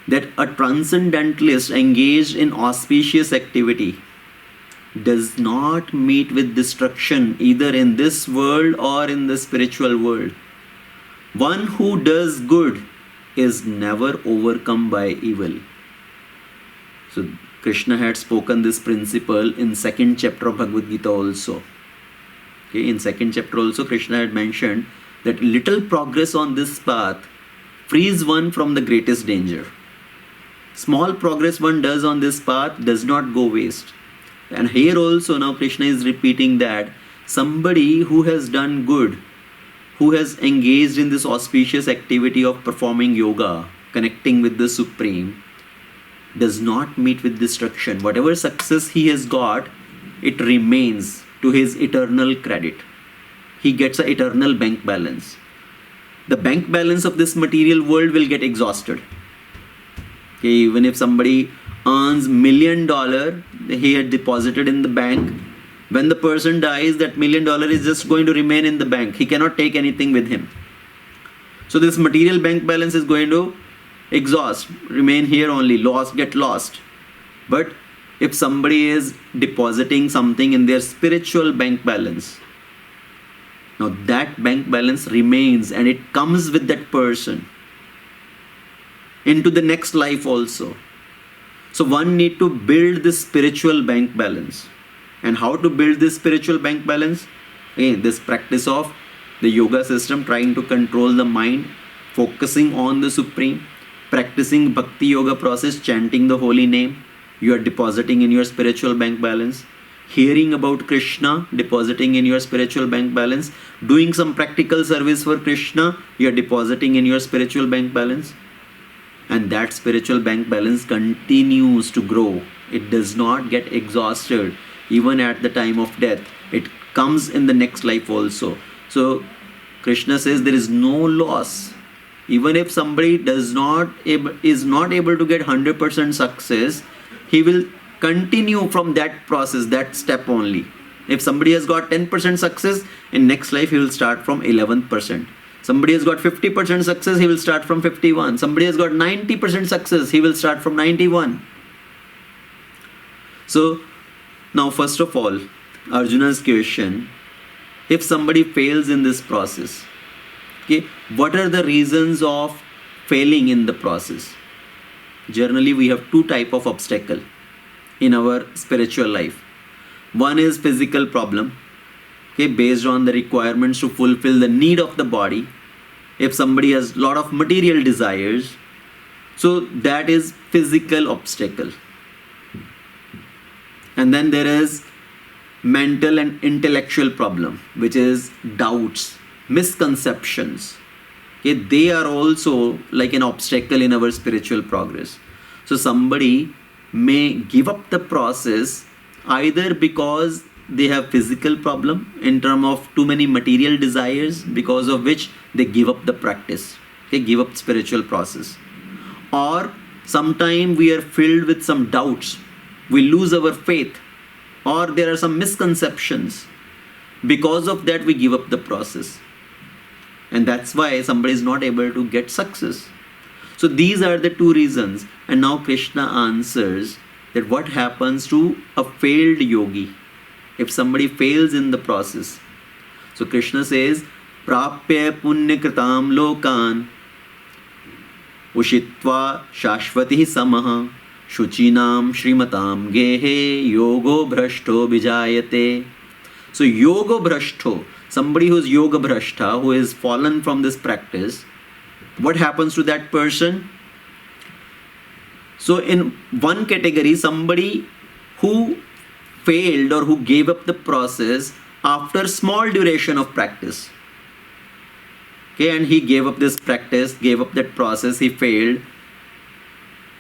that a transcendentalist engaged in auspicious activity does not meet with destruction either in this world or in the spiritual world. One who does good is never overcome by evil. So Krishna had spoken this principle in second chapter of Bhagavad Gita also. Okay, in second chapter also Krishna had mentioned that little progress on this path frees one from the greatest danger. Small progress one does on this path does not go waste. And here also now Krishna is repeating that somebody who has done good, who has engaged in this auspicious activity of performing yoga, connecting with the Supreme, does not meet with destruction. Whatever success he has got, it remains to his eternal credit. He gets an eternal bank balance. The bank balance of this material world will get exhausted. Okay, even if somebody earns $1 million, he had deposited in the bank. When the person dies, that $1 million is just going to remain in the bank. He cannot take anything with him. So this material bank balance is going to exhaust, remain here only, get lost. But if somebody is depositing something in their spiritual bank balance, now that bank balance remains and it comes with that person into the next life also. So one need to build this spiritual bank balance. And how to build this spiritual bank balance? Again, this practice of the yoga system, trying to control the mind, focusing on the Supreme, practicing Bhakti Yoga process, chanting the holy name, you are depositing in your spiritual bank balance. Hearing about Krishna, depositing in your spiritual bank balance. Doing some practical service for Krishna, you are depositing in your spiritual bank balance. And that spiritual bank balance continues to grow. It does not get exhausted even at the time of death. It comes in the next life also. So Krishna says there is no loss. Even if somebody is not able to get 100% success, he will continue from that process, that step only. If somebody has got 10% success, in next life he will start from 11%. Somebody has got 50% success, he will start from 51. Somebody has got 90% success, he will start from 91. So now first of all, Arjuna's question, if somebody fails in this process, okay, what are the reasons of failing in the process? Generally we have two types of obstacle in our spiritual life. One is physical problem, okay, based on the requirements to fulfill the need of the body. If somebody has a lot of material desires, so that is physical obstacle. And then there is mental and intellectual problem, which is doubts, misconceptions. Okay, they are also like an obstacle in our spiritual progress. So somebody may give up the process either because they have physical problem in terms of too many material desires, because of which they give up the practice, they give up spiritual process. Or sometime we are filled with some doubts, we lose our faith, or there are some misconceptions. Because of that we give up the process. And that's why somebody is not able to get success. So these are the two reasons. And now Krishna answers that what happens to a failed yogi if somebody fails in the process. So Krishna says, Prapya punyakritam lokan ushitva shashvati samaha shuchinam shrimatam gehe yogo bhrashto bijayate. So yoga bhrashto, somebody who is yoga bhrashta, who has fallen from this practice, what happens to that person? So in one category, somebody who failed or who gave up the process after small duration of practice. Okay, and he gave up this practice, gave up that process, he failed.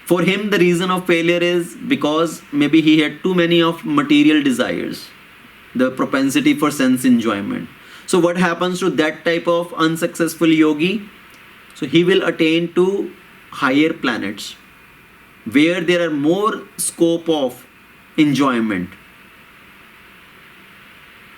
For him, the reason of failure is because maybe he had too many of material desires, the propensity for sense enjoyment. So what happens to that type of unsuccessful yogi? So he will attain to higher planets where there are more scope of enjoyment.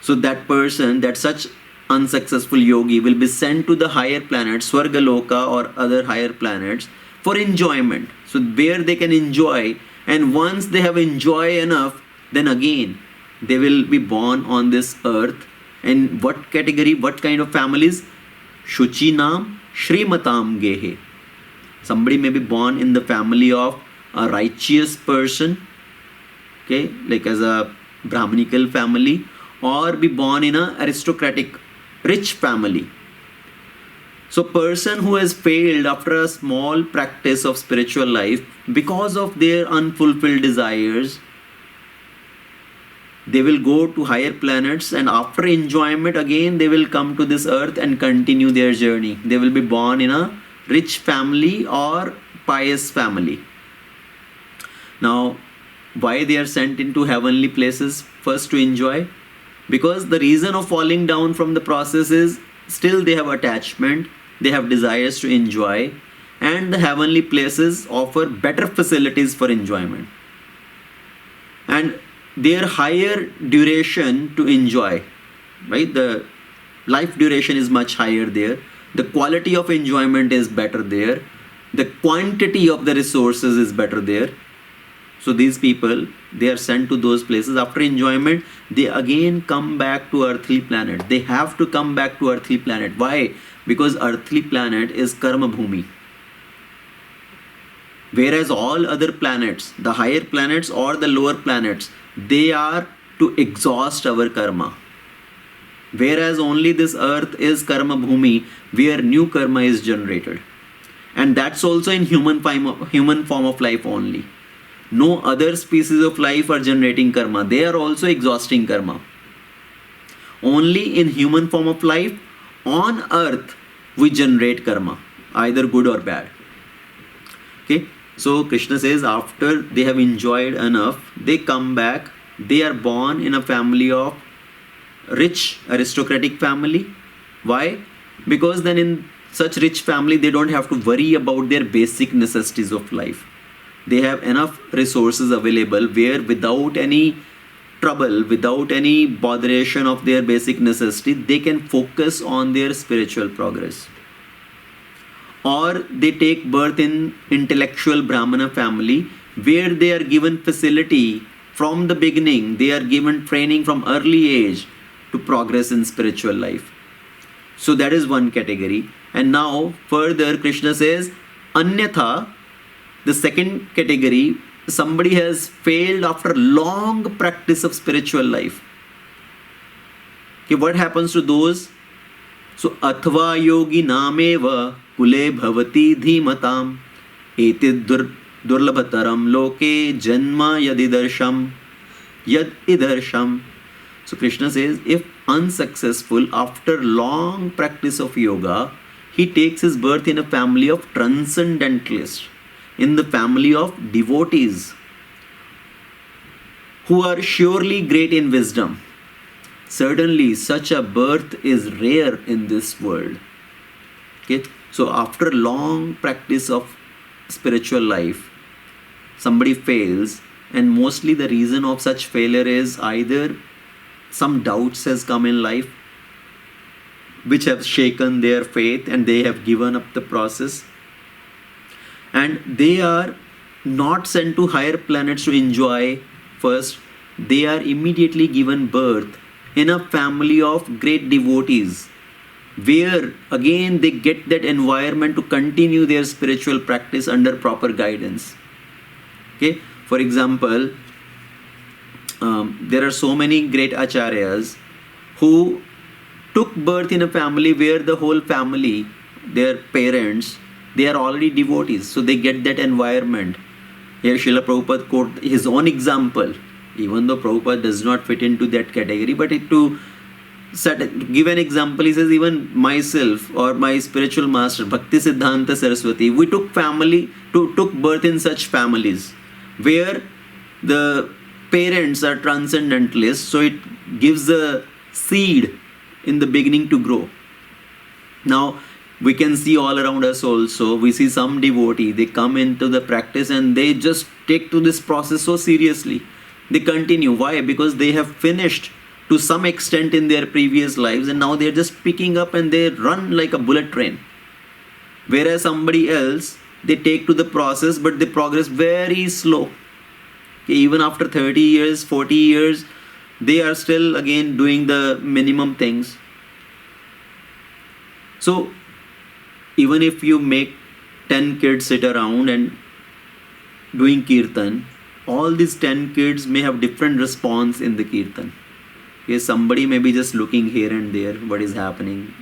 So that person, that such unsuccessful yogi will be sent to the higher planets, Swargaloka or other higher planets, for enjoyment. So where they can enjoy, and once they have enjoyed enough, then again they will be born on this earth. And what category, what kind of families? Shuchinam Shrimatam Gehe. Somebody may be born in the family of a righteous person, okay, like as a Brahminical family, or be born in an aristocratic rich family. So person who has failed after a small practice of spiritual life because of their unfulfilled desires, they will go to higher planets, and after enjoyment again they will come to this earth and continue their journey. They will be born in a rich family or pious family. Now, why they are sent into heavenly places? First, to enjoy. Because the reason of falling down from the process is still they have attachment, they have desires to enjoy, and the heavenly places offer better facilities for enjoyment. And their higher duration to enjoy, right? The life duration is much higher there. The quality of enjoyment is better there. The quantity of the resources is better there. So these people, they are sent to those places. After enjoyment, they again come back to earthly planet. They have to come back to earthly planet. Why? Because earthly planet is karma bhumi. Whereas all other planets, the higher planets or the lower planets, they are to exhaust our karma. Whereas only this earth is karma bhumi, where new karma is generated. And that's also in human form of life only. No other species of life are generating karma. They are also exhausting karma. Only in human form of life, on earth, we generate karma, either good or bad. Okay? So Krishna says after they have enjoyed enough, they come back. They are born in a family of rich aristocratic family. Why? Because then in such rich family, they don't have to worry about their basic necessities of life. They have enough resources available where without any trouble, without any botheration of their basic necessity, they can focus on their spiritual progress. Or they take birth in intellectual Brahmana family where they are given facility from the beginning. They are given training from early age to progress in spiritual life. So that is one category. And now further Krishna says, Anyatha, the second category, somebody has failed after long practice of spiritual life. Okay, what happens to those? So, Athva yogi nameva kule bhavati dhimatam etid durlabhataram loke janma yadidarsham. So, Krishna says, if unsuccessful after long practice of yoga, he takes his birth in a family of transcendentalists, in the family of devotees who are surely great in wisdom. Certainly such a birth is rare in this world. Okay? So after long practice of spiritual life, somebody fails, and mostly the reason of such failure is either some doubts has come in life which have shaken their faith and they have given up the process, and they are not sent to higher planets to enjoy first. They are immediately given birth in a family of great devotees where again they get that environment to continue their spiritual practice under proper guidance. Okay, for example, there are so many great acharyas who took birth in a family where the whole family, their parents, they are already devotees, so they get that environment. Here Srila Prabhupada quote his own example, even though Prabhupada does not fit into that category, but to give an example, he says, even myself or my spiritual master, Bhakti Siddhanta Saraswati, we took birth in such families where the parents are transcendentalists, so it gives a seed in the beginning to grow. Now, we can see all around us also, we see some devotee, they come into the practice and they just take to this process so seriously. They continue. Why? Because they have finished to some extent in their previous lives, and now they're just picking up and they run like a bullet train. Whereas somebody else, they take to the process, but they progress very slow. Okay, even after 30 years, 40 years, they are still again doing the minimum things. So even if you make 10 kids sit around and doing kirtan, all these 10 kids may have different response in the kirtan. Okay, somebody may be just looking here and there what is happening,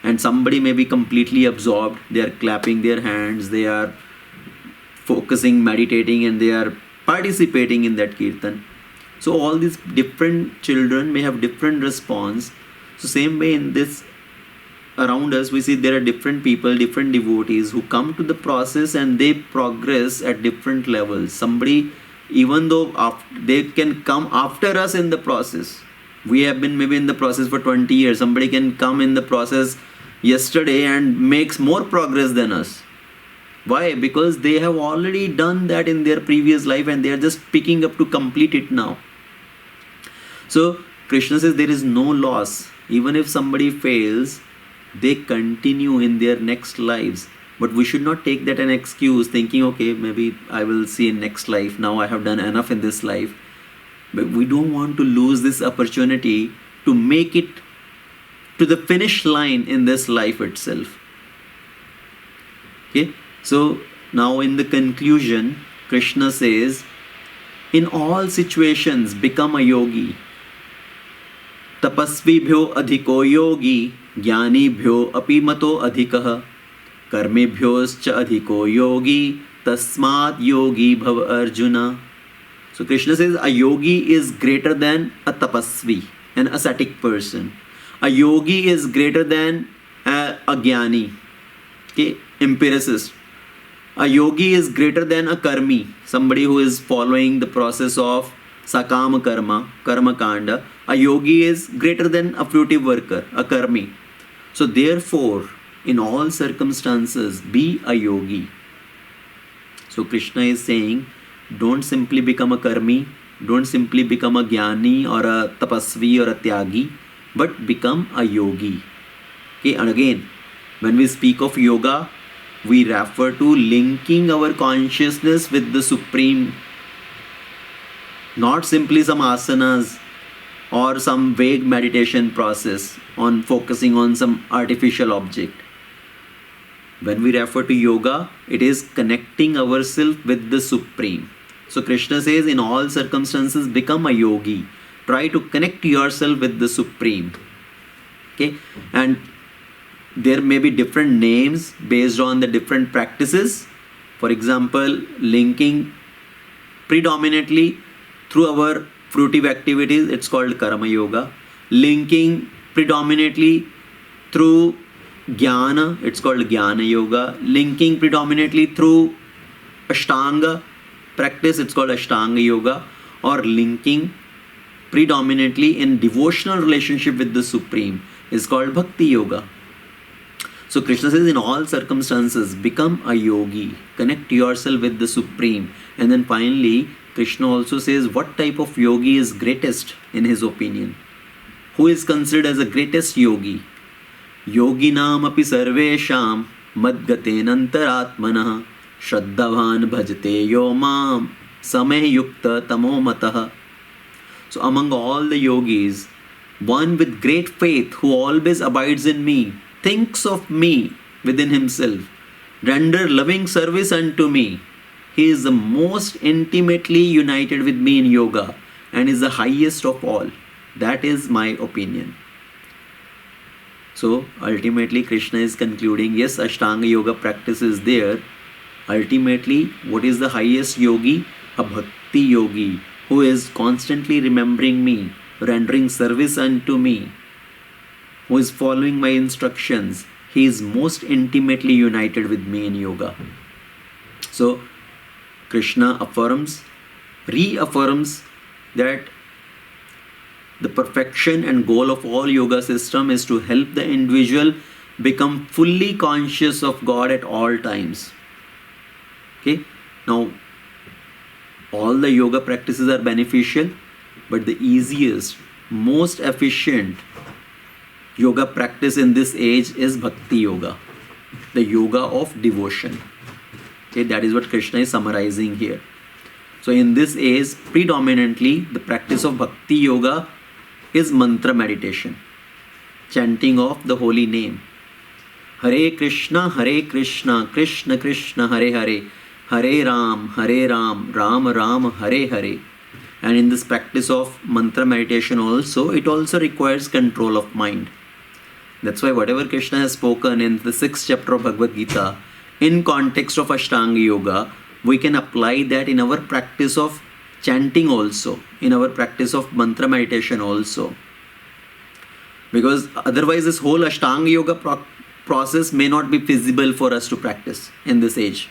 and somebody may be completely absorbed. They are clapping their hands, they are focusing, meditating, and they are participating in that kirtan. So all these different children may have different response. So same way in this, around us we see there are different people, different devotees who come to the process and they progress at different levels. Somebody, even though they can come after us in the process, we have been maybe in the process for 20 years, somebody can come in the process yesterday and makes more progress than us. Why? Because they have already done that in their previous life and they are just picking up to complete it now. So Krishna says there is no loss. Even if somebody fails, they continue in their next lives. But we should not take that an excuse, thinking, okay, maybe I will see in next life, now I have done enough in this life. But we don't want to lose this opportunity to make it to the finish line in this life itself. Okay, so now in the conclusion, Krishna says, in all situations become a yogi. Tapasvibhyo adhiko yogi, jnanibhyo api mato adhikah, karmebhyoscha adhiko yogi, tasmat yogi bhav arjuna. So Krishna says a yogi is greater than a tapasvi, an ascetic person. A yogi is greater than a jnani, okay, empiricist. A yogi is greater than a karmi, somebody who is following the process of sakama karma, karma kanda. A yogi is greater than a fruitive worker, a karmi. So therefore, in all circumstances, be a yogi. So Krishna is saying, don't simply become a karmi, don't simply become a jnani or a tapasvi or a tyagi, but become a yogi. Okay, and again, when we speak of yoga, we refer to linking our consciousness with the Supreme. Not simply some asanas or some vague meditation process on focusing on some artificial object. When we refer to yoga, it is connecting ourselves with the Supreme. So Krishna says, in all circumstances, become a yogi. Try to connect yourself with the Supreme. Okay, and there may be different names based on the different practices. For example, linking predominantly through our fruitive activities, it's called Karma Yoga. Linking predominantly through Jnana, it's called Jnana Yoga. Linking predominantly through Ashtanga practice, it's called Ashtanga Yoga. Or linking predominantly in devotional relationship with the Supreme is called Bhakti Yoga. So Krishna says, in all circumstances, become a yogi. Connect yourself with the Supreme. And then finally, Krishna also says, what type of yogi is greatest in his opinion? Who is considered as the greatest yogi? Yoginam api sarvesham madgatenantaratmanah shraddhavan bhajate yo mam sameh yukta tamo matah. So among all the yogis, one with great faith who always abides in me, thinks of me within himself, render loving service unto me. He is the most intimately united with me in yoga and is the highest of all. That is my opinion. So ultimately Krishna is concluding, yes, Ashtanga Yoga practice is there. Ultimately, what is the highest yogi? A bhakti yogi who is constantly remembering me, rendering service unto me, who is following my instructions. He is most intimately united with me in yoga. So Krishna reaffirms that the perfection and goal of all yoga system is to help the individual become fully conscious of God at all times. Okay, now all the yoga practices are beneficial, but the easiest most efficient yoga practice in this age is Bhakti Yoga, the yoga of devotion. Okay, that is what Krishna is summarizing here. So in this age, predominantly the practice of Bhakti Yoga is mantra meditation, chanting of the holy name. Hare Krishna, Krishna Krishna, Hare Hare, Hare Ram, Ram Ram, Hare Hare. And in this practice of mantra meditation also, it also requires control of mind. That's why whatever Krishna has spoken in the 6th chapter of Bhagavad Gita, in context of Ashtanga Yoga, we can apply that in our practice of chanting also, in our practice of mantra meditation also. Because otherwise this whole Ashtanga Yoga process may not be feasible for us to practice in this age.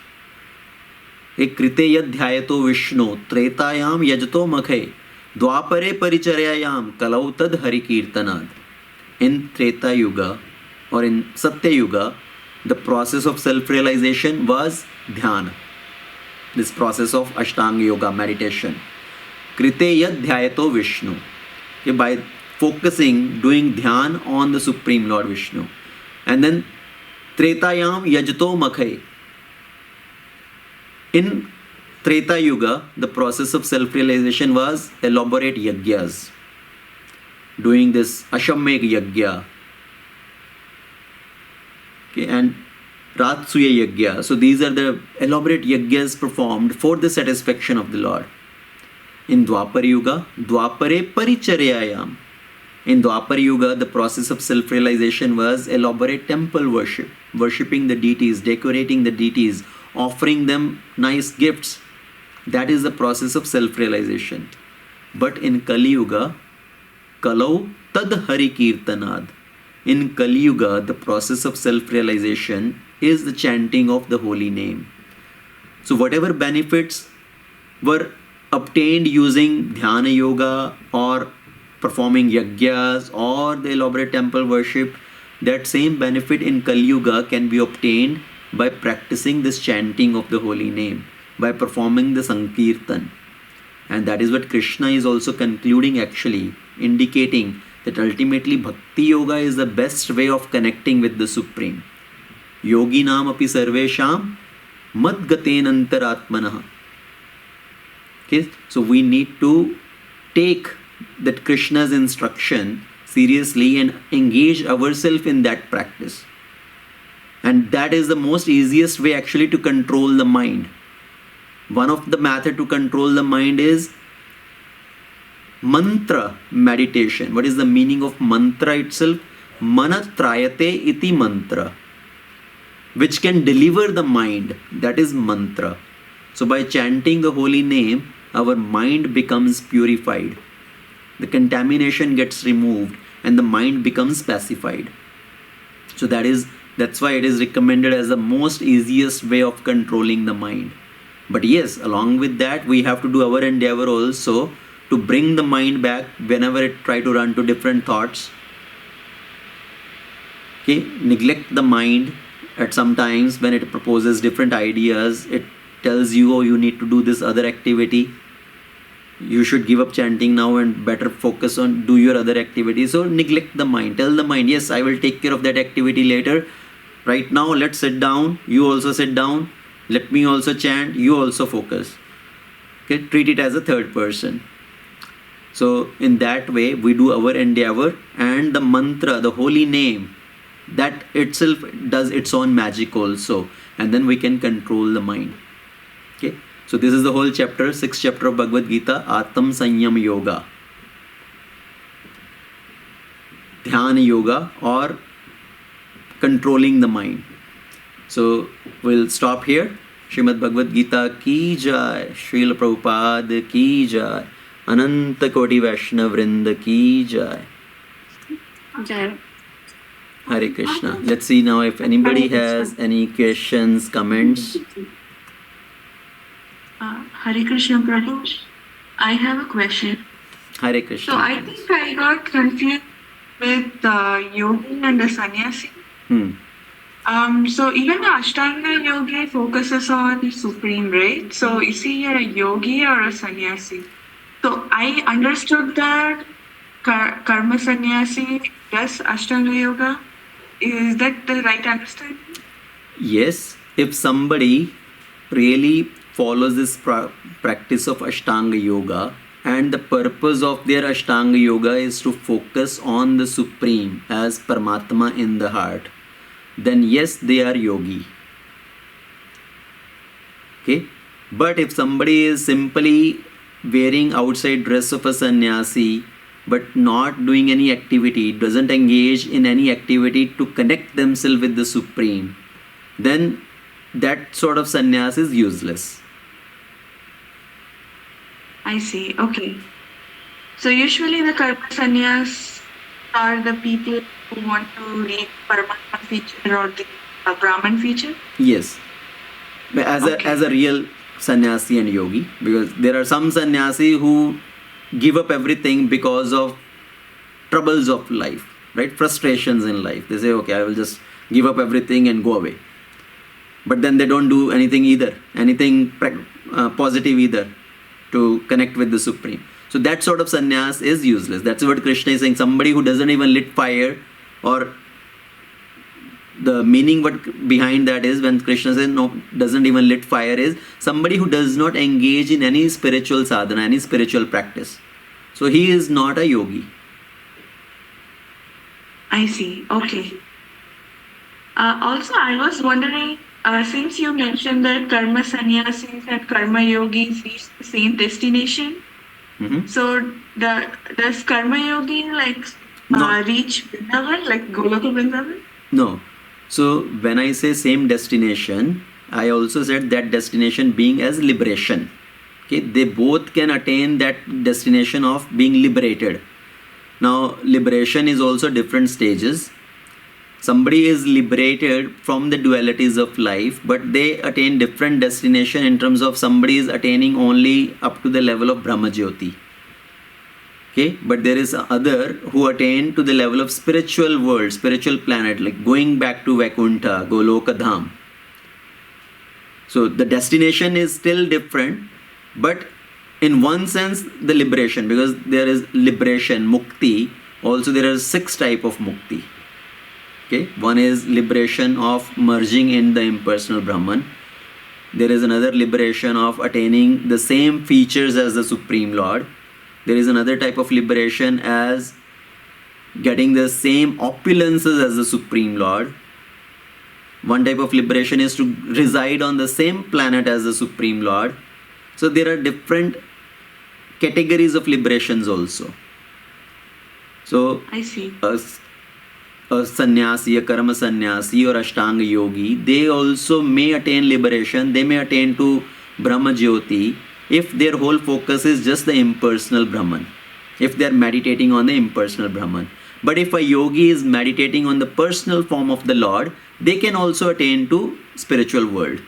Krite yad dhyayato Vishnu, tretayam yajto makhe, dwapare paricharyayam, kalau tad hari kirtanad. In Treta Yuga or in Satya Yuga, the process of self-realization was dhyana. This process of Ashtanga Yoga meditation. Krite yad dhyayato Vishnu. Okay, by focusing, doing dhyan on the Supreme Lord Vishnu. And then Tretayam yajto makhe. In Treta Yuga, the process of self-realization was elaborate yagyas. Doing this Ashwamedh yagya. Okay, and Ratsuya yagya. So these are the elaborate yagyas performed for the satisfaction of the Lord. In Dwapar Yuga, Dwapare paricharyayam. In Dwapar Yuga, the process of self-realization was elaborate temple worship, worshipping the deities, decorating the deities, offering them nice gifts. That is the process of self-realization. But in Kali Yuga, Kalau tad hari kirtanad. In Kali Yuga, the process of self-realization is the chanting of the holy name. So whatever benefits were obtained using Dhyana Yoga or performing yagyas or the elaborate temple worship, that same benefit in Kali Yuga can be obtained by practicing this chanting of the holy name, by performing the Sankirtan. And that is what Krishna is also concluding, actually, indicating that ultimately Bhakti Yoga is the best way of connecting with the Supreme. Yogi nam api sarvesham madgaten antaratmanah. Okay, so we need to take that Krishna's instruction seriously and engage ourselves in that practice. And that is the most easiest way actually to control the mind. One of the method to control the mind is mantra meditation. What is the meaning of mantra itself? Manatrayate iti mantra, which can deliver the mind. That is mantra. So by chanting the holy name, our mind becomes purified. The contamination gets removed and the mind becomes pacified. So that's why it is recommended as the most easiest way of controlling the mind. But yes, along with that, we have to do our endeavor also to bring the mind back whenever it try to run to different thoughts. Okay, neglect the mind at some times when it proposes different ideas. It tells you, oh, you need to do this other activity. You should give up chanting now and better focus on do your other activity. So neglect the mind. Tell the mind, yes, I will take care of that activity later. Right now, let's sit down. You also sit down. Let me also chant. You also focus. Okay, treat it as a third person. So in that way, we do our endeavor, and the mantra, the holy name, that itself does its own magic also, and then we can control the mind. Okay. So this is the whole chapter, 6th chapter of Bhagavad Gita, Atam Sanyam Yoga, Dhyana Yoga, or controlling the mind. So we'll stop here. Srimad Bhagavad Gita ki jai, Srila Prabhupada ki jai, Ananta Koti Vaishnava Vrinda ki jai. Jai. Hare Krishna. Let's see now if anybody has any questions, comments. Hare Krishna Prabhu. I have a question. Hare Krishna. So I think I got confused with the yogi and the sannyasi. So even the Ashtanga Yogi focuses on the Supreme, right? So is he a yogi or a sannyasi? So I understood that karma sannyasi does Ashtanga Yoga. Is that the right understanding? Yes, if somebody really follows this practice of Ashtanga Yoga, and the purpose of their Ashtanga Yoga is to focus on the Supreme as Paramatma in the heart, then yes, they are yogi. Okay? But if somebody is simply wearing outside dress of a sannyasi but not doing any activity, doesn't engage in any activity to connect themselves with the Supreme, then that sort of sannyas is useless. I see. Okay. So usually the karma sannyas are the people who want to reach Paramatma feature or the Brahman feature? Yes. As a real sannyasi and yogi, because there are some sannyasi who give up everything because of troubles of life, right? Frustrations in life. They say, okay, I will just give up everything and go away. But then they don't do anything either, anything positive either to connect with the Supreme. So that sort of sannyas is useless. That's what Krishna is saying. Somebody who doesn't even lit fire, or the meaning behind that is when Krishna says no, doesn't even lit fire, is somebody who does not engage in any spiritual sadhana, any spiritual practice. So he is not a yogi. I see. Okay. Also, I was wondering, since you mentioned that karma sannyasis and karma yogis reach the same destination, so does karma yogi reach Vrindavan, like Goloka Vrindavan? No. So when I say same destination, I also said that destination being as liberation. Okay, they both can attain that destination of being liberated. Now, liberation is also different stages. Somebody is liberated from the dualities of life, but they attain different destination in terms of somebody is attaining only up to the level of Brahma Jyoti. Okay, but there is other who attain to the level of spiritual world, spiritual planet, like going back to Vaikuntha, Goloka Dham. So the destination is still different, but in one sense the liberation, because there is liberation, mukti. Also there are 6 types of mukti. Okay, one is liberation of merging in the impersonal Brahman. There is another liberation of attaining the same features as the Supreme Lord. There is another type of liberation as getting the same opulences as the Supreme Lord. One type of liberation is to reside on the same planet as the Supreme Lord. So there are different categories of liberations also. So I see. A sannyasi, a karma sannyasi or Ashtanga yogi, they also may attain liberation. They may attain to Brahma Jyoti if their whole focus is just the impersonal Brahman, if they are meditating on the impersonal Brahman. But if a yogi is meditating on the personal form of the Lord, they can also attain to spiritual world.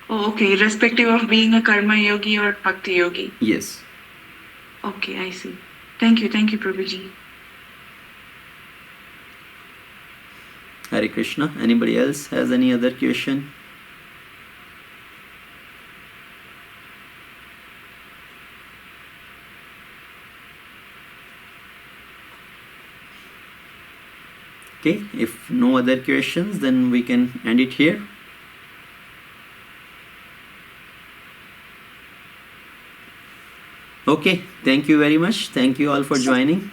Oh, okay. Irrespective of being a karma yogi or bhakti yogi. Yes. Okay, I see. Thank you, Prabhuji. Hare Krishna. Anybody else has any other question? Okay, if no other questions, then we can end it here. Okay, thank you very much. Thank you all for joining.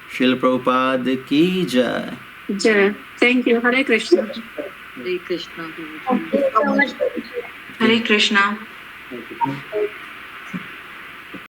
Srila Prabhupada ki jai. Jai. Thank you. Hare Krishna. Hare Krishna. Hare Krishna. Thank you.